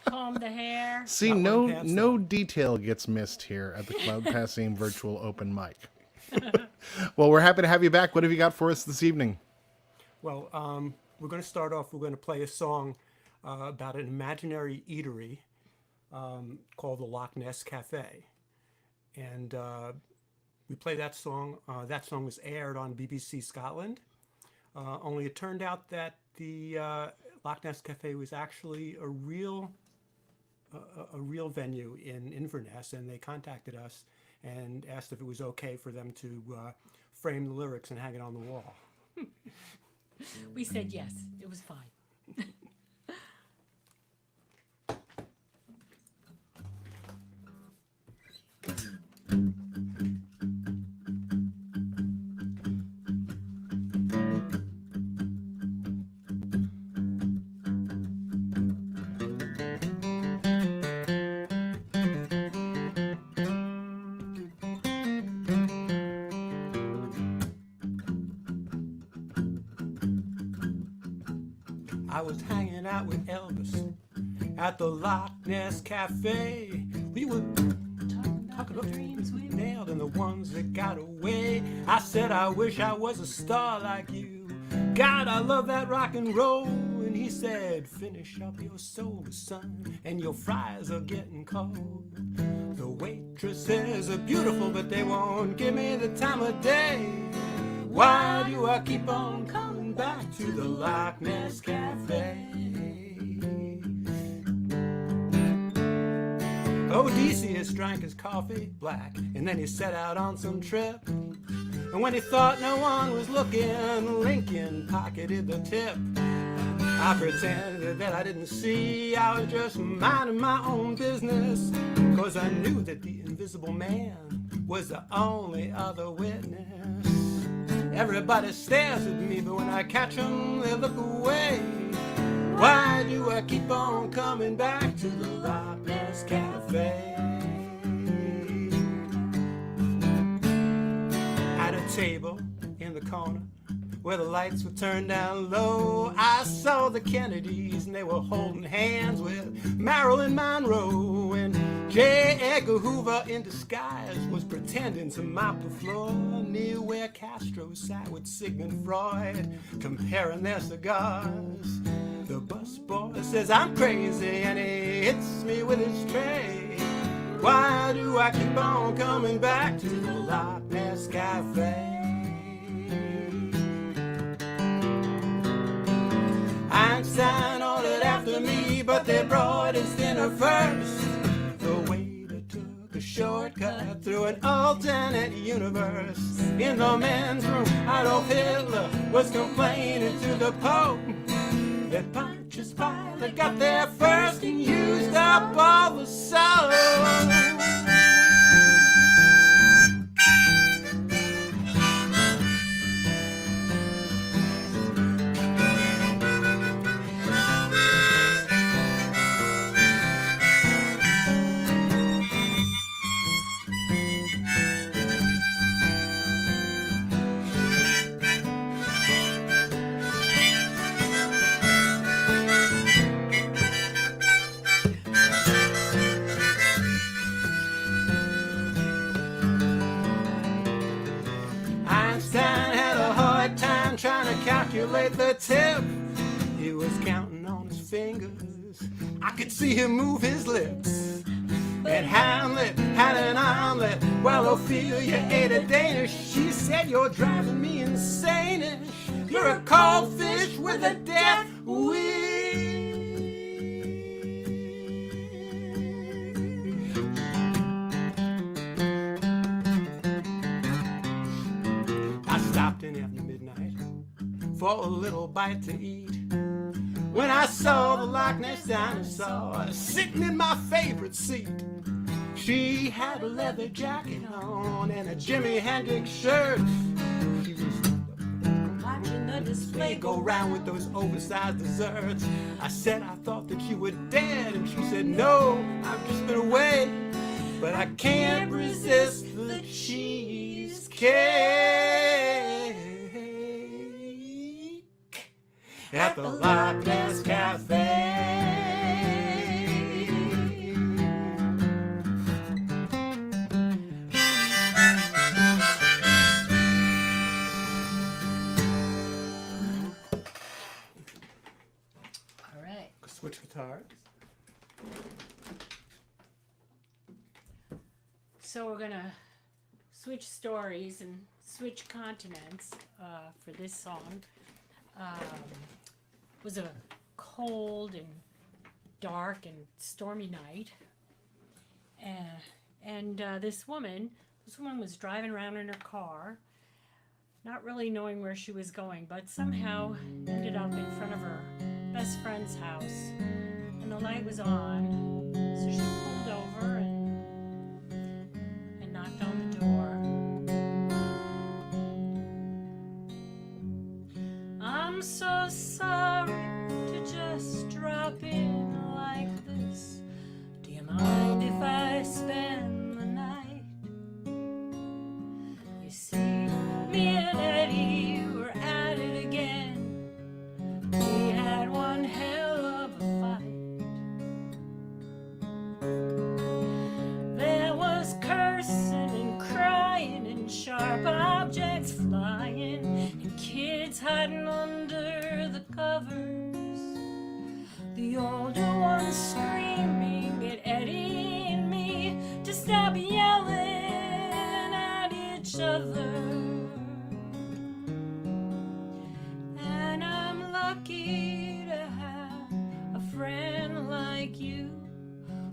Speaker 4: Comb the hair.
Speaker 1: See, no detail gets missed here at the Cloud Passim virtual open mic. Well, we're happy to have you back. What have you got for us this evening?
Speaker 6: Well, we're going to start off. We're going to play a song about an imaginary eatery called the Loch Ness Cafe. And we play that song. That song was aired on BBC Scotland. Only it turned out that the Loch Ness Cafe was actually a real venue in Inverness, and they contacted us and asked if it was okay for them to frame the lyrics and hang it on the wall.
Speaker 9: We said yes, it was fine.
Speaker 6: I was hanging out with Elvis at the Loch Ness Cafe. We were talking about dreams we nailed and the ones that got away. I said, I wish I was a star like you. God, I love that rock and roll. And he said, finish up your soul, son, and your fries are getting cold. The waitresses are beautiful, but they won't give me the time of day. Why do I keep on coming back to the Loch Ness Cafe? Odysseus drank his coffee black, and then he set out on some trip. And when he thought no one was looking, Lincoln pocketed the tip. I pretended that I didn't see, I was just minding my own business, 'cause I knew that the invisible man was the only other witness. Everybody stares at me, but when I catch them, they look away. Why do I keep on coming back to the Loch Ness Cafe? At a table in the corner where the lights were turned down low, I saw the Kennedys, and they were holding hands with Marilyn Monroe. And J. Edgar Hoover in disguise was pretending to mop the floor near where Castro sat with Sigmund Freud, comparing their cigars. The busboy says I'm crazy, and he hits me with his tray. Why do I keep on coming back to the Loch Ness Cafe? Einstein ordered after me, but they brought his dinner first. The waiter took a shortcut through an alternate universe. In the men's room, Adolf Hitler was complaining to the Pope that Pontius Pilate got there first and used up all the soap. Calculate the tip. He was counting on his fingers. I could see him move his lips. And Hamlet had an omelet while Ophelia ate a Danish. She said, you're driving me insane. You're a cold fish with a death I stopped in after midnight for a little bite to eat. When I saw the Loch Ness dinosaur sitting in my favorite seat, she had a leather jacket on and a Jimi Hendrix shirt. She was watching the display go round with those oversized desserts. I said I thought that you were dead, and she said, no, I've just been away, but I can't resist the cheesecake at the Loch Ness Cafe.
Speaker 9: All right.
Speaker 6: Switch guitars.
Speaker 9: So we're gonna switch stories and switch continents for this song. It was a cold and dark and stormy night, and this woman was driving around in her car, not really knowing where she was going, but somehow ended up in front of her best friend's house, and the light was on, so she pulled over and knocked on the door. I'm so sorry to just drop in like this. Do you mind if I spend the night? You see, me and Eddie were at it again. We had one hell of a fight. There was cursing and crying and sharp objects flying and kids hiding under the covers. The older ones screaming at Eddie and me to stop yelling at each other. And I'm lucky to have a friend like you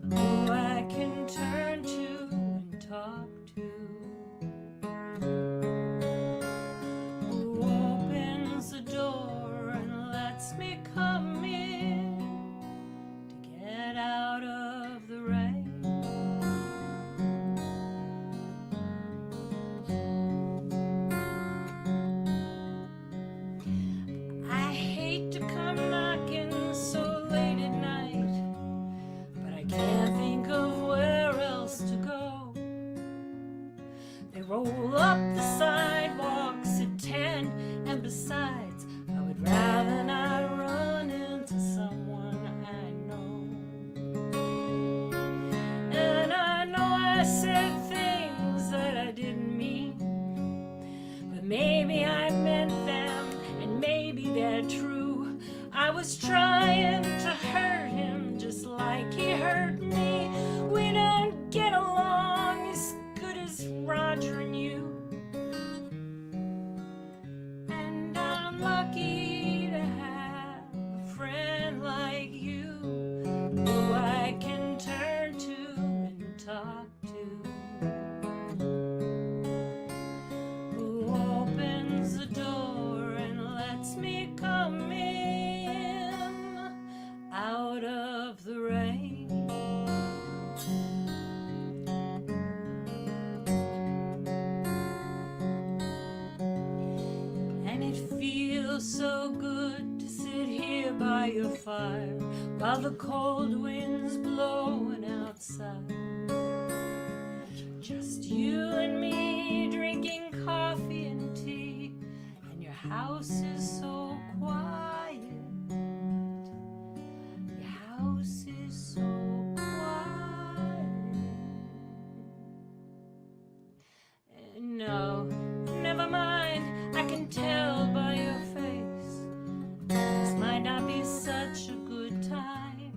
Speaker 9: who I can turn to and talk to, who opens the door and lets me come in to get out of the rain. I hate to come knocking so late at night, but I can't think of where else to go. They roll up the sidewalks at 10, and besides, I would rather not run into someone I know. And I know I said things that I didn't mean, but maybe I meant them, and maybe they're true. I was trying to hurt him just like he hurt me. We don't get along as good as Roger and you. And I'm lucky to have a friend like you who I can turn to and talk to, who opens the door and lets me come in out of the rain. And it feels so good to sit here by your fire while the cold wind's blowing outside. Just you and me drinking coffee and tea, and your house is so quiet. Your house is so quiet. No, never mind, I can tell by your face this might not be such a good time.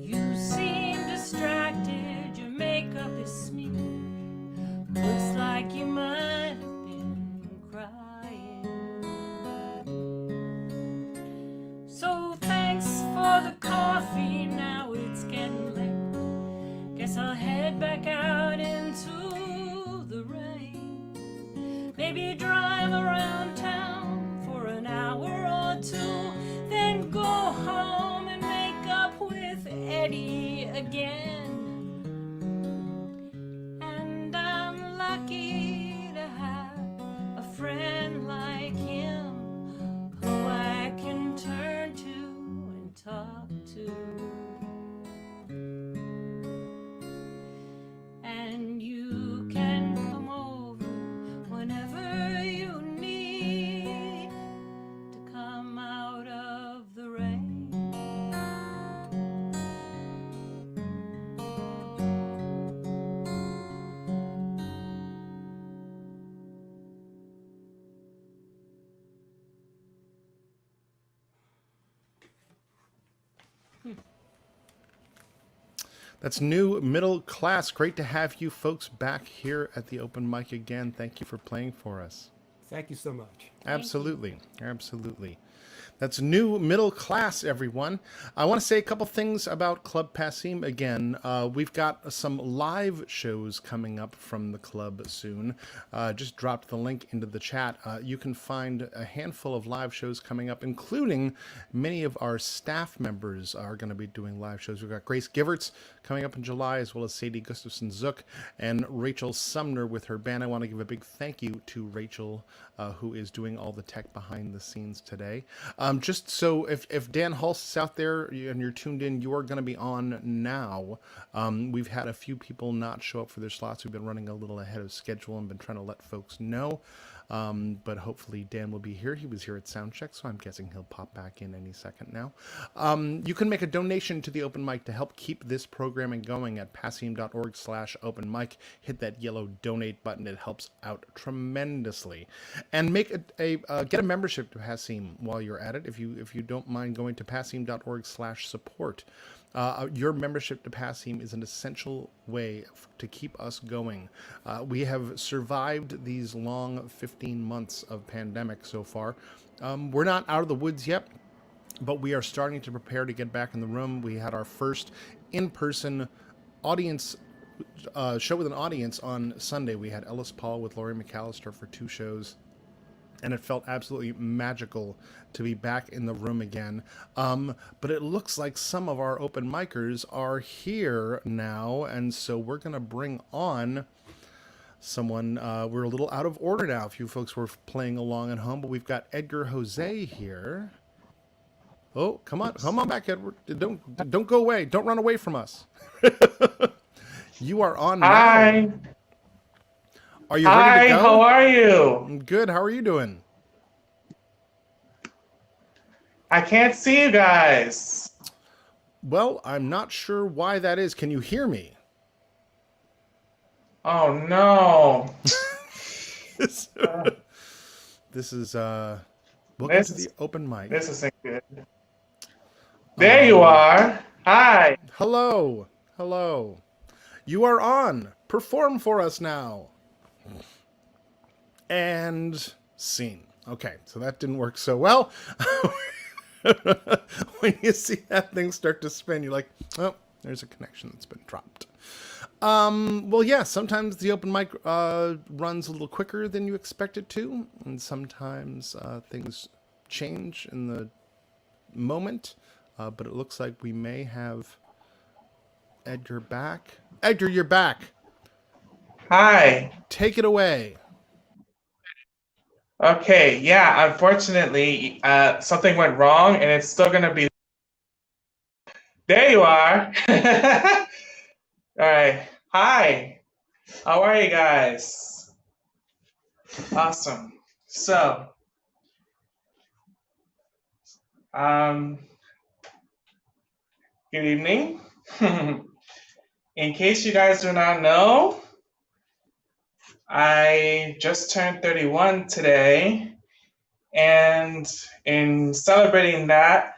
Speaker 9: You seem distracted, your makeup is smeared. Looks like you might have been crying. guess I'll head back out into the rain. Maybe drive around town for an hour or two, then go home and make up with Eddie again. And I'm lucky to have a friend like him who I can turn to and talk to. And you can come over whenever you need to come out of the rain.
Speaker 1: That's New Middle Class. Great to have you folks back here at the open mic again. Thank you for playing for us.
Speaker 10: Thank you so much.
Speaker 1: Absolutely. Absolutely. That's New Middle Class, everyone. I want to say a couple things about Club Passim again. We've got some live shows coming up from the club soon. Just dropped the link into the chat. You can find a handful of live shows coming up, including many of our staff members are going to be doing live shows. We've got Grace Giverts coming up in July, as well as Sadie Gustafson-Zook and Rachel Sumner with her band. I want to give a big thank you to Rachel, who is doing all the tech behind the scenes today. Just so if Dan Hulse is out there and you're tuned in, you are going to be on now. We've had a few people not show up for their slots. We've been running a little ahead of schedule and been trying to let folks know. But hopefully Dan will be here. He was here at Soundcheck, so I'm guessing he'll pop back in any second now. You can make a donation to the open mic to help keep this programming going at passim.org/open mic. Hit that yellow donate button. It helps out tremendously. And make get a membership to Passim while you're at it. If you don't mind going to passim.org/support. Your membership to Passim is an essential way to keep us going. We have survived these long 15 months of pandemic so far. We're not out of the woods yet, but we are starting to prepare to get back in the room. We had our first in-person audience show with an audience on Sunday. We had Ellis Paul with Laurie McAllister for 2 shows. And it felt absolutely magical to be back in the room again. But it looks like some of our open micers are here now, and so we're going to bring on someone. We're a little out of order now. If you folks were playing along at home, but we've got Edgar Jose here. Oh, come on back, Edward. Don't go away. Don't run away from us. You are on now.
Speaker 11: Hi.
Speaker 1: Are you ready to go?
Speaker 11: Hi, how are you?
Speaker 1: Good. How are you doing?
Speaker 11: I can't see you guys.
Speaker 1: Well, I'm not sure why that is. Can you hear me?
Speaker 11: Oh, no.
Speaker 1: This is welcome to the open mic.
Speaker 11: This isn't good. There you are. Hi.
Speaker 1: Hello. You are on. Perform for us now. And scene. Okay, so that didn't work so well. When you see that thing start to spin, you're like, oh, there's a connection that's been dropped. Well, yeah, sometimes the open mic runs a little quicker than you expect it to, and sometimes things change in the moment, but it looks like we may have Edgar back. Edgar, you're back.
Speaker 11: Hi.
Speaker 1: Take it away.
Speaker 11: Okay, yeah, unfortunately, something went wrong, and it's still going to be... There you are. All right. Hi. How are you guys? Awesome. So, good evening. In case you guys do not know, I just turned 31 today, and in celebrating that,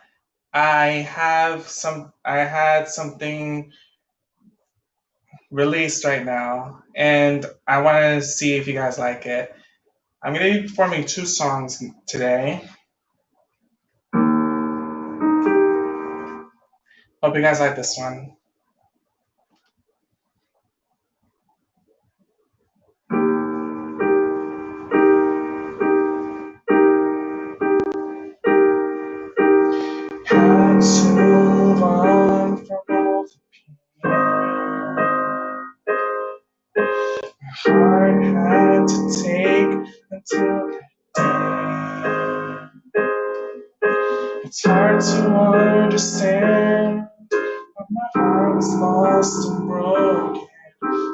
Speaker 11: I had something released right now, and I want to see if you guys like it. I'm going to be performing 2 songs today. Hope you guys like this one. until that day. It's hard to understand, but my heart was lost and broken,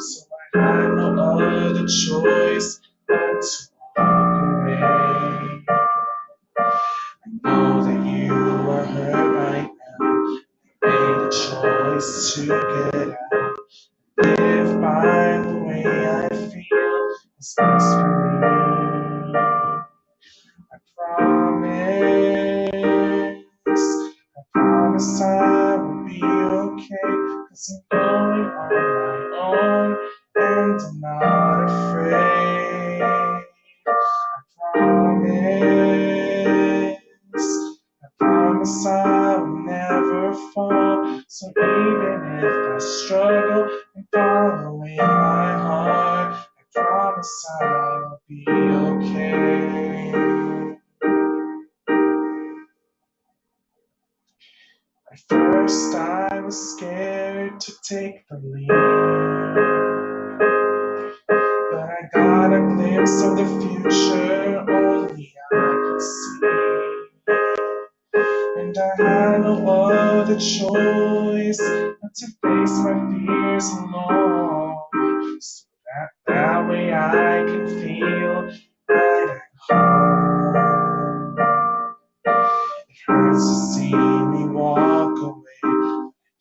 Speaker 11: so I had no other choice but to walk away. I know that you are hurt right now. Made a choice to get out. Live by the way I feel is best for me. I promise I will be okay, 'cause I'm going on my own and I'm not afraid. I promise I will never fall. So even if I struggle in following my heart, I promise I'll be okay. At first I was scared to take the leap, but I got a glimpse of the future only I could see. And I had no other choice but to face my fears alone, so that way I can feel right at home. It hurts to see me walk away,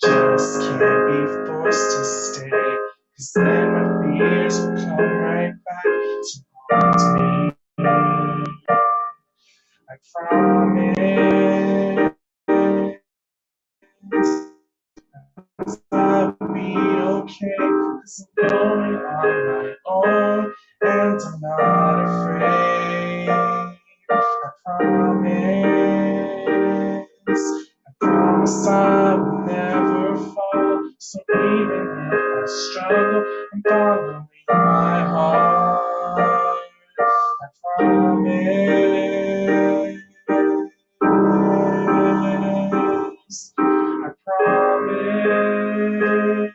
Speaker 11: just can't be forced to stay, 'cause then my fears will come right back to haunt me. I promise I'll be okay, 'cause I'm going on my own and I'm not afraid. I promise I will never fall. So even if I struggle in following my heart, I promise. I promise. I promise.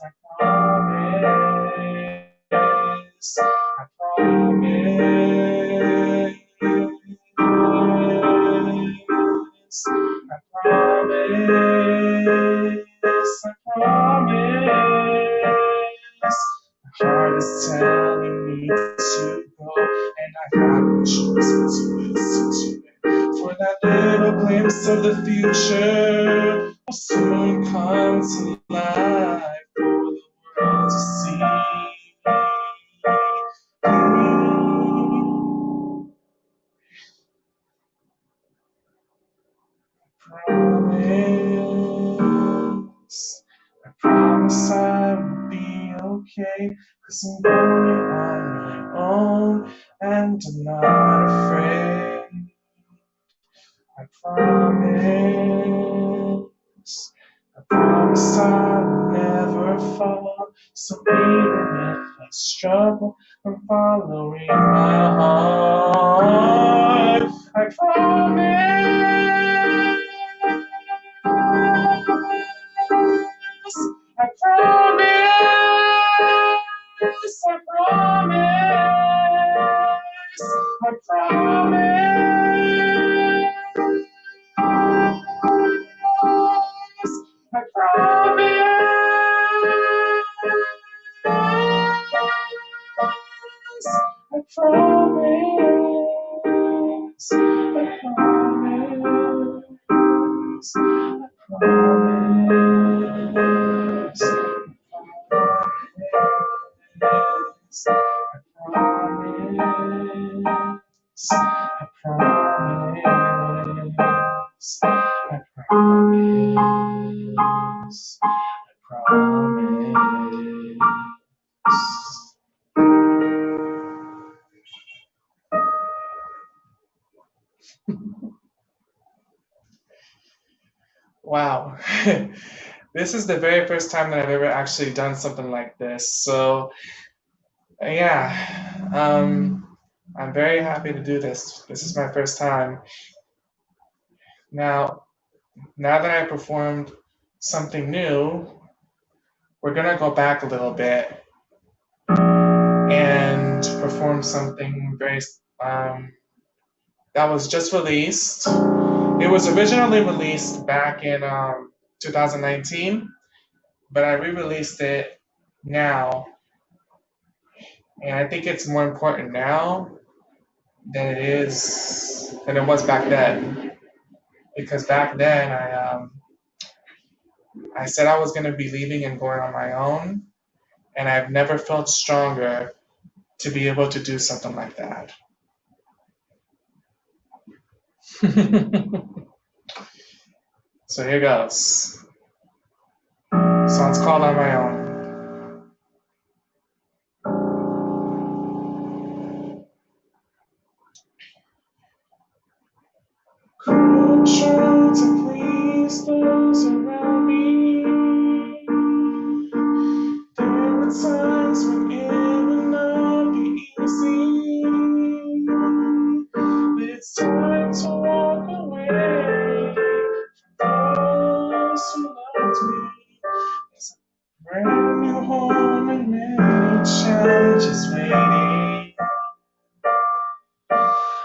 Speaker 11: I promise. I promise. I promise. My heart is telling me to go, and I have no choice but to listen to it. For that little glimpse of the future will soon come to life for the world to see. I promise I will be okay, 'cause I'm going on my own and I'm not afraid. I promise I will never fall. So even if I struggle, I'm following my heart. I promise. I promise. I promise. I promise. I promise. I promise. I promise. I promise. I promise. I promise. Wow. This is the very first time that I've ever actually done something like this. So, yeah, I'm very happy to do this. This is my first time. Now that I performed something new, we're gonna go back a little bit and perform something very that was just released. It was originally released back in 2019, but I re-released it now, and I think it's more important now than it was back then. Because back then I said I was going to be leaving and going on my own, and I've never felt stronger to be able to do something like that. So here goes. Song's called On My Own. Could try to please those around me. There were times when it would not be easy, but it's time to walk away from those who loved me. There's a brand new home and many challenges waiting.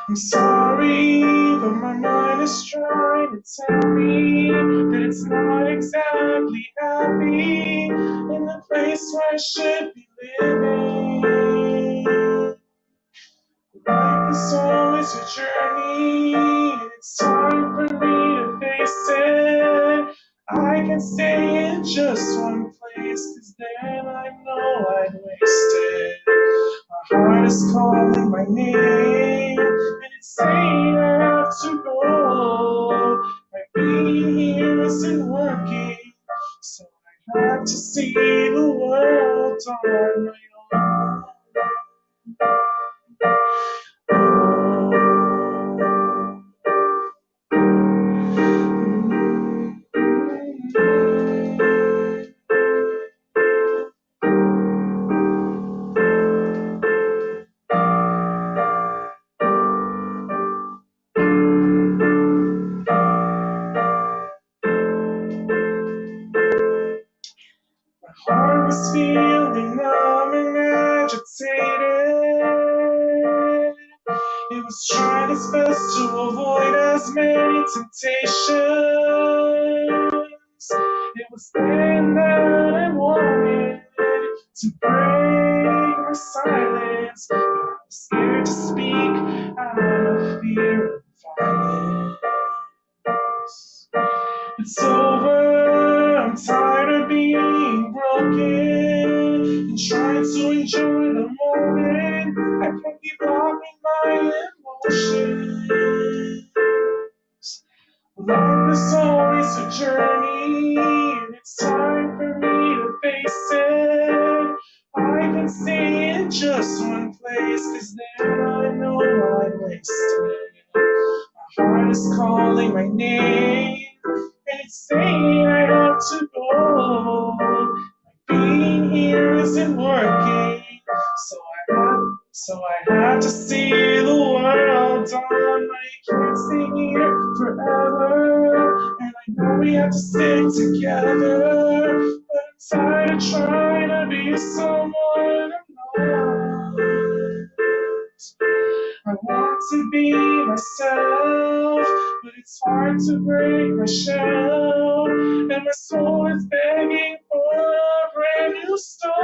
Speaker 11: I'm sorry, but my mind is trying to tell me that it's not exactly happy in the place where I should be living. Life is always a journey, and it's hard for me to face it. I can stay in just one place, 'cause then I know I'd waste it. My heart is calling my name, and it's saying I have to go. My being here isn't working, so I have to see the world on my own. My heart was feeling numb and agitated. It was trying its best to avoid as many temptations. It was then that I wanted to break my silence, but I was scared to speak out of fear of violence. It's over, I'm tired of being broken and trying to enjoy the moment. I can't keep blocking my emotions. Life is always a journey, and it's time for me to face it. I can stay in just one place, 'cause then I know I'm wasted. My heart is calling my name, and it's saying I have to go. My being here isn't working, so I have to see the world on. I can't stay here forever, and I know we have to stick together. But I'm tired of trying to be someone I'm not. I want to be myself, but it's hard to break my shell, and my soul is begging for a brand new start.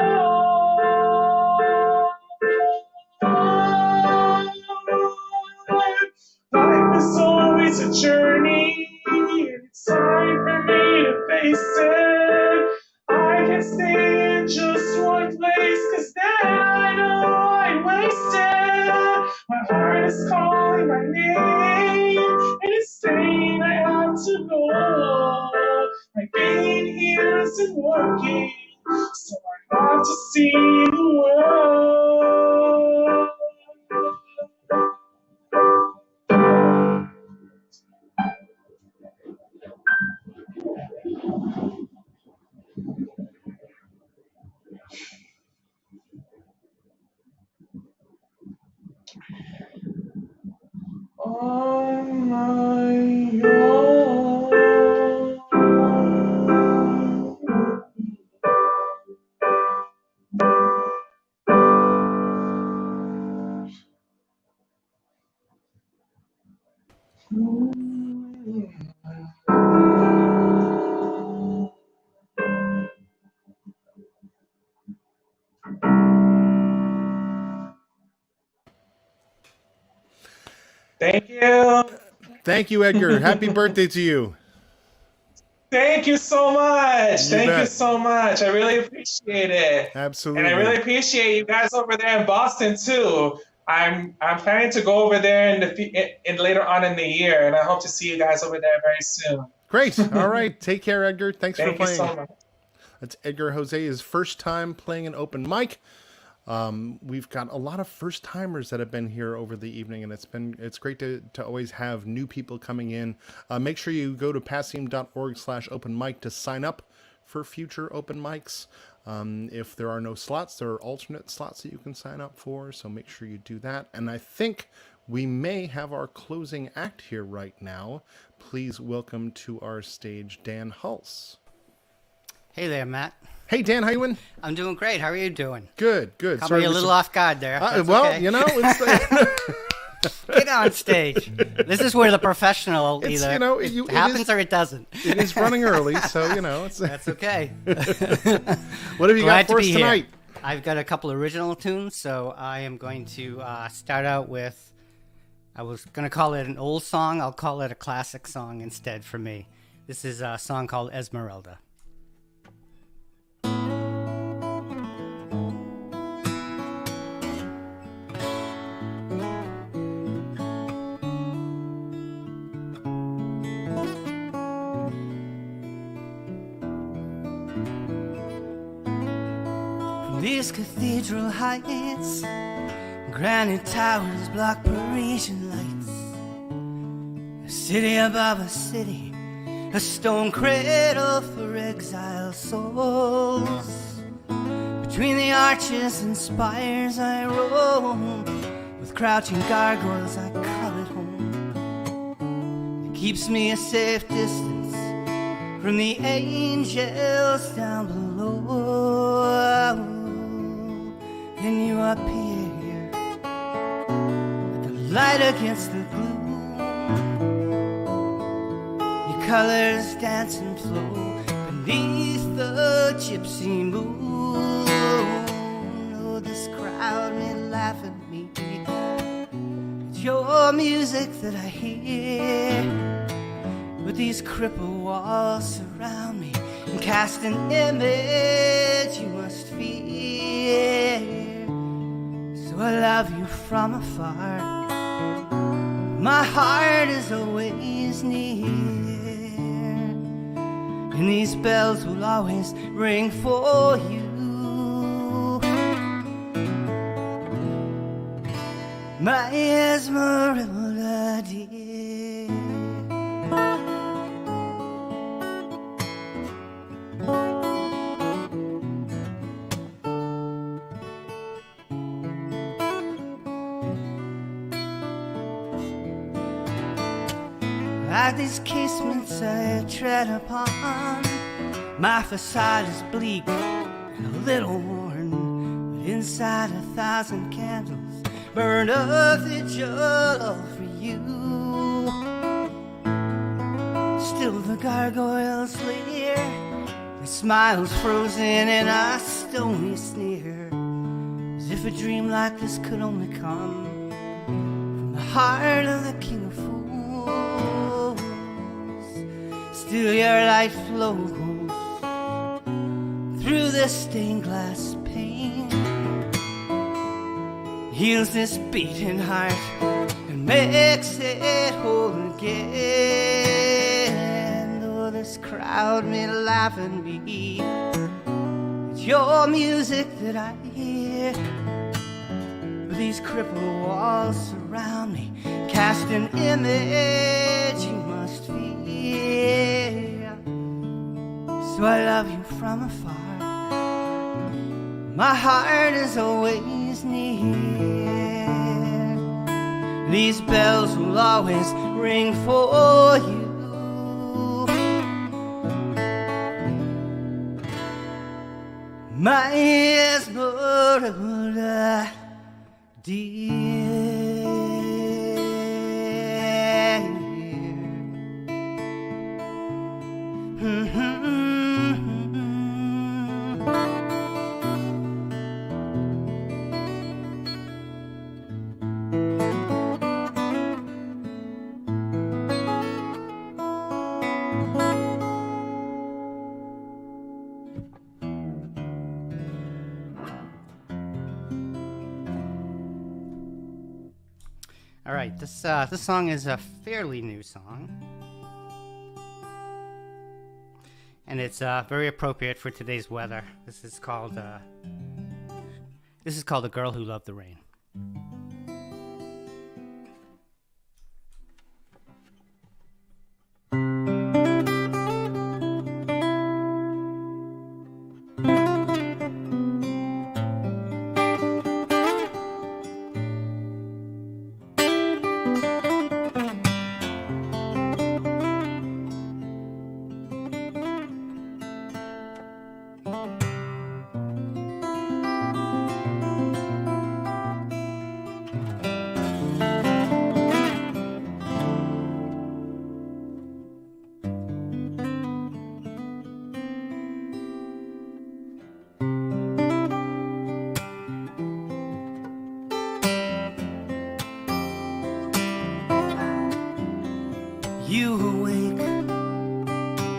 Speaker 11: Life is always a journey, and it's time for me to face it. I can stay in just one place, 'cause then I know I'm wasted. My heart is calling my name, and it's saying I have to go. My being here isn't working, so I have to see the world. On my own. Thank you.
Speaker 1: Thank you, Edgar. Happy birthday to you.
Speaker 11: Thank you so much. Thank you
Speaker 1: bet.
Speaker 11: so much. I really appreciate it.
Speaker 1: Absolutely.
Speaker 11: And I really appreciate you guys over there in Boston too. I'm planning to go over there in later on in the year, and I hope to see you guys over there very soon.
Speaker 1: Great. All right. Take care, Edgar. Thanks for
Speaker 11: Thank you
Speaker 1: playing.
Speaker 11: so much.
Speaker 1: That's Edgar Jose, his first time playing an open mic. We've got a lot of first timers that have been here over the evening, and it's great to always have new people coming in. Make sure you go to passim.org/open mic to sign up for future open mics. If there are no slots, there are alternate slots that you can sign up for, so make sure you do that. And I think we may have our closing act here right now. Please welcome to our stage Dan Hulse.
Speaker 10: Hey there, Matt.
Speaker 1: Hey, Dan, how you doing?
Speaker 10: I'm doing great. How are you doing?
Speaker 1: Good.
Speaker 10: Caught me a little off guard there.
Speaker 1: Well,
Speaker 10: okay.
Speaker 1: you know, it's
Speaker 10: Get on stage. This is where the professional
Speaker 1: It's,
Speaker 10: either
Speaker 1: you know,
Speaker 10: it
Speaker 1: it
Speaker 10: happens
Speaker 1: is-
Speaker 10: or it doesn't.
Speaker 1: it is running early, so you know it's.
Speaker 10: That's okay.
Speaker 1: What have you
Speaker 10: Glad
Speaker 1: got for
Speaker 10: to
Speaker 1: us
Speaker 10: be
Speaker 1: tonight?
Speaker 10: Here. I've got a couple original tunes, so I am going to start out with. I was going to call it an old song. I'll call it a classic song instead for me. This is a song called Esmeralda. These cathedral heights, granite towers block Parisian lights. A city above a city, a stone cradle for exiled souls. Between the arches and spires I roam, with crouching gargoyles I call it home. It keeps me a safe distance from the angels down below. Then you appear here, like the light against the gloom. Your colors dance and flow beneath the gypsy moon. Oh, this crowd may laugh at me. It's your music that I hear. But these crippled walls surround me and cast an image you must fear. So I love you from afar. My heart is always near, and these bells will always ring for you. My Esmeralda dear. Like these casements I tread upon, my facade is bleak and a little worn, but inside 1,000 candles burn a vigil for you. Still the gargoyles leer, their smiles frozen in a stony sneer, as if a dream like this could only come from the heart of the king of fools. Still your light flows through this stained glass pane, heals this beating heart and makes it whole again. Though this crowd may laugh at me, it's your music that I hear. But these crippled walls surround me, cast an image you must fear. So I love you from afar. My heart is always near. These bells will always ring for you. My Esmeralda dear. All right, this song is a fairly new song, and it's very appropriate for today's weather. This is called "A Girl Who Loved the Rain." You awake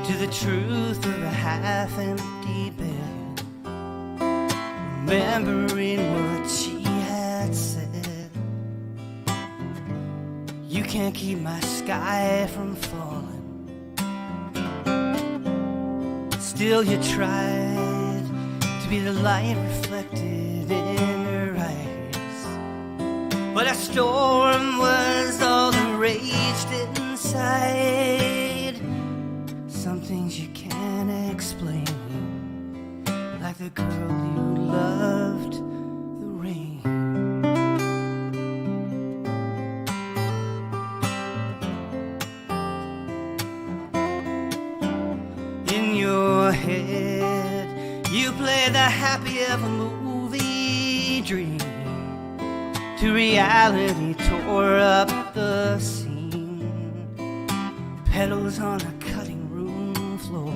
Speaker 10: to the truth of a half-empty bed, remembering what she had said. You can't keep my sky from falling. Still you tried to be the light reflected in her eyes, but a storm was all that raged inside. Some things you can't explain, like the girl you loved, the rain. In your head, you play the happy of a movie dream. To reality tore up the scene, petals on a cutting room floor.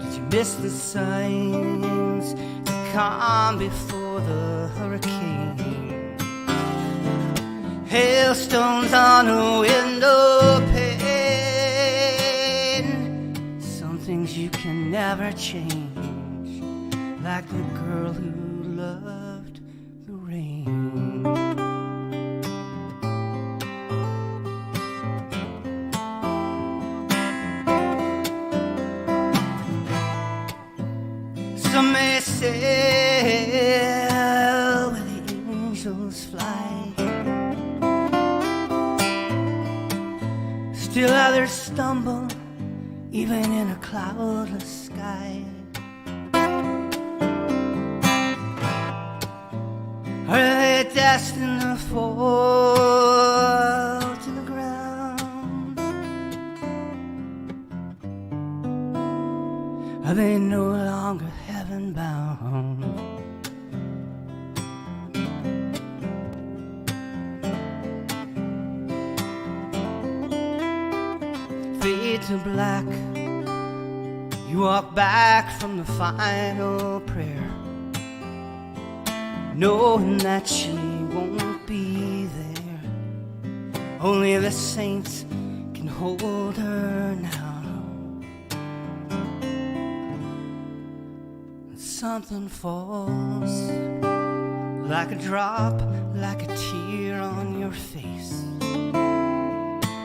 Speaker 10: Did you miss the signs that come before the hurricane? Hailstones on a window pane. Some things you can never change, like the girl who loved the rain. Some may sail where the angels fly, still others stumble even in a cloudless sky. Are they destined to fall to the ground? Are they no longer heaven bound? Fade to black, you walk back from the final prayer, knowing that she won't be there. Only the saints can hold her now. And something falls like a drop, like a tear on your face,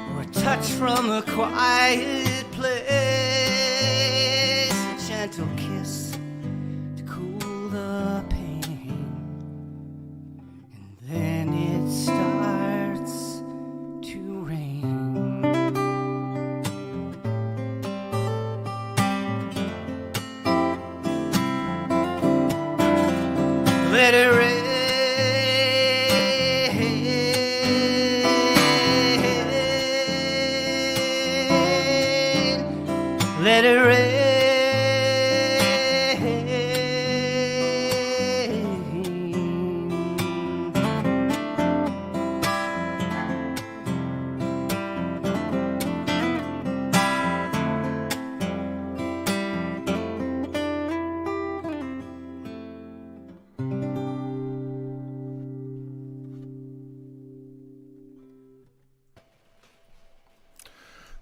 Speaker 10: or a touch from a quiet place, a gentle kiss to cool the pain. Then it starts to rain. Let it rain. Let it rain.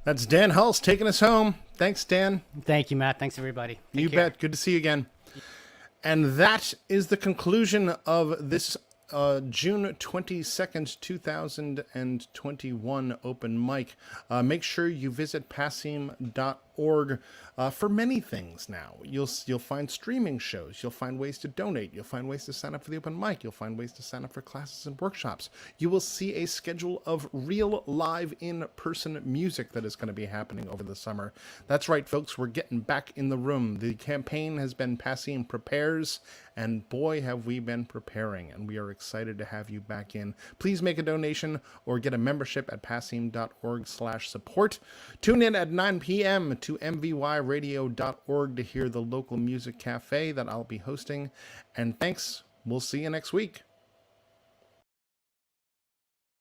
Speaker 1: That's Dan Hulse taking us home. Thanks, Dan.
Speaker 10: Thank you, Matt. Thanks, everybody. Take
Speaker 1: You
Speaker 10: care.
Speaker 1: bet. Good to see you again. And that is the conclusion of this June 22nd, 2021 open mic. Make sure you visit passim.org for many things now. You'll find streaming shows. You'll find ways to donate. You'll find ways to sign up for the open mic. You'll find ways to sign up for classes and workshops. You will see a schedule of real live in-person music that is going to be happening over the summer. That's right, folks. We're getting back in the room. The campaign has been Passim Prepares, and boy, have we been preparing, and we are excited to have you back in. Please make a donation or get a membership at passim.org/support. Tune in at 9 p.m. to mvyradio.org to hear the local music cafe that I'll be hosting. And thanks. We'll see you next week.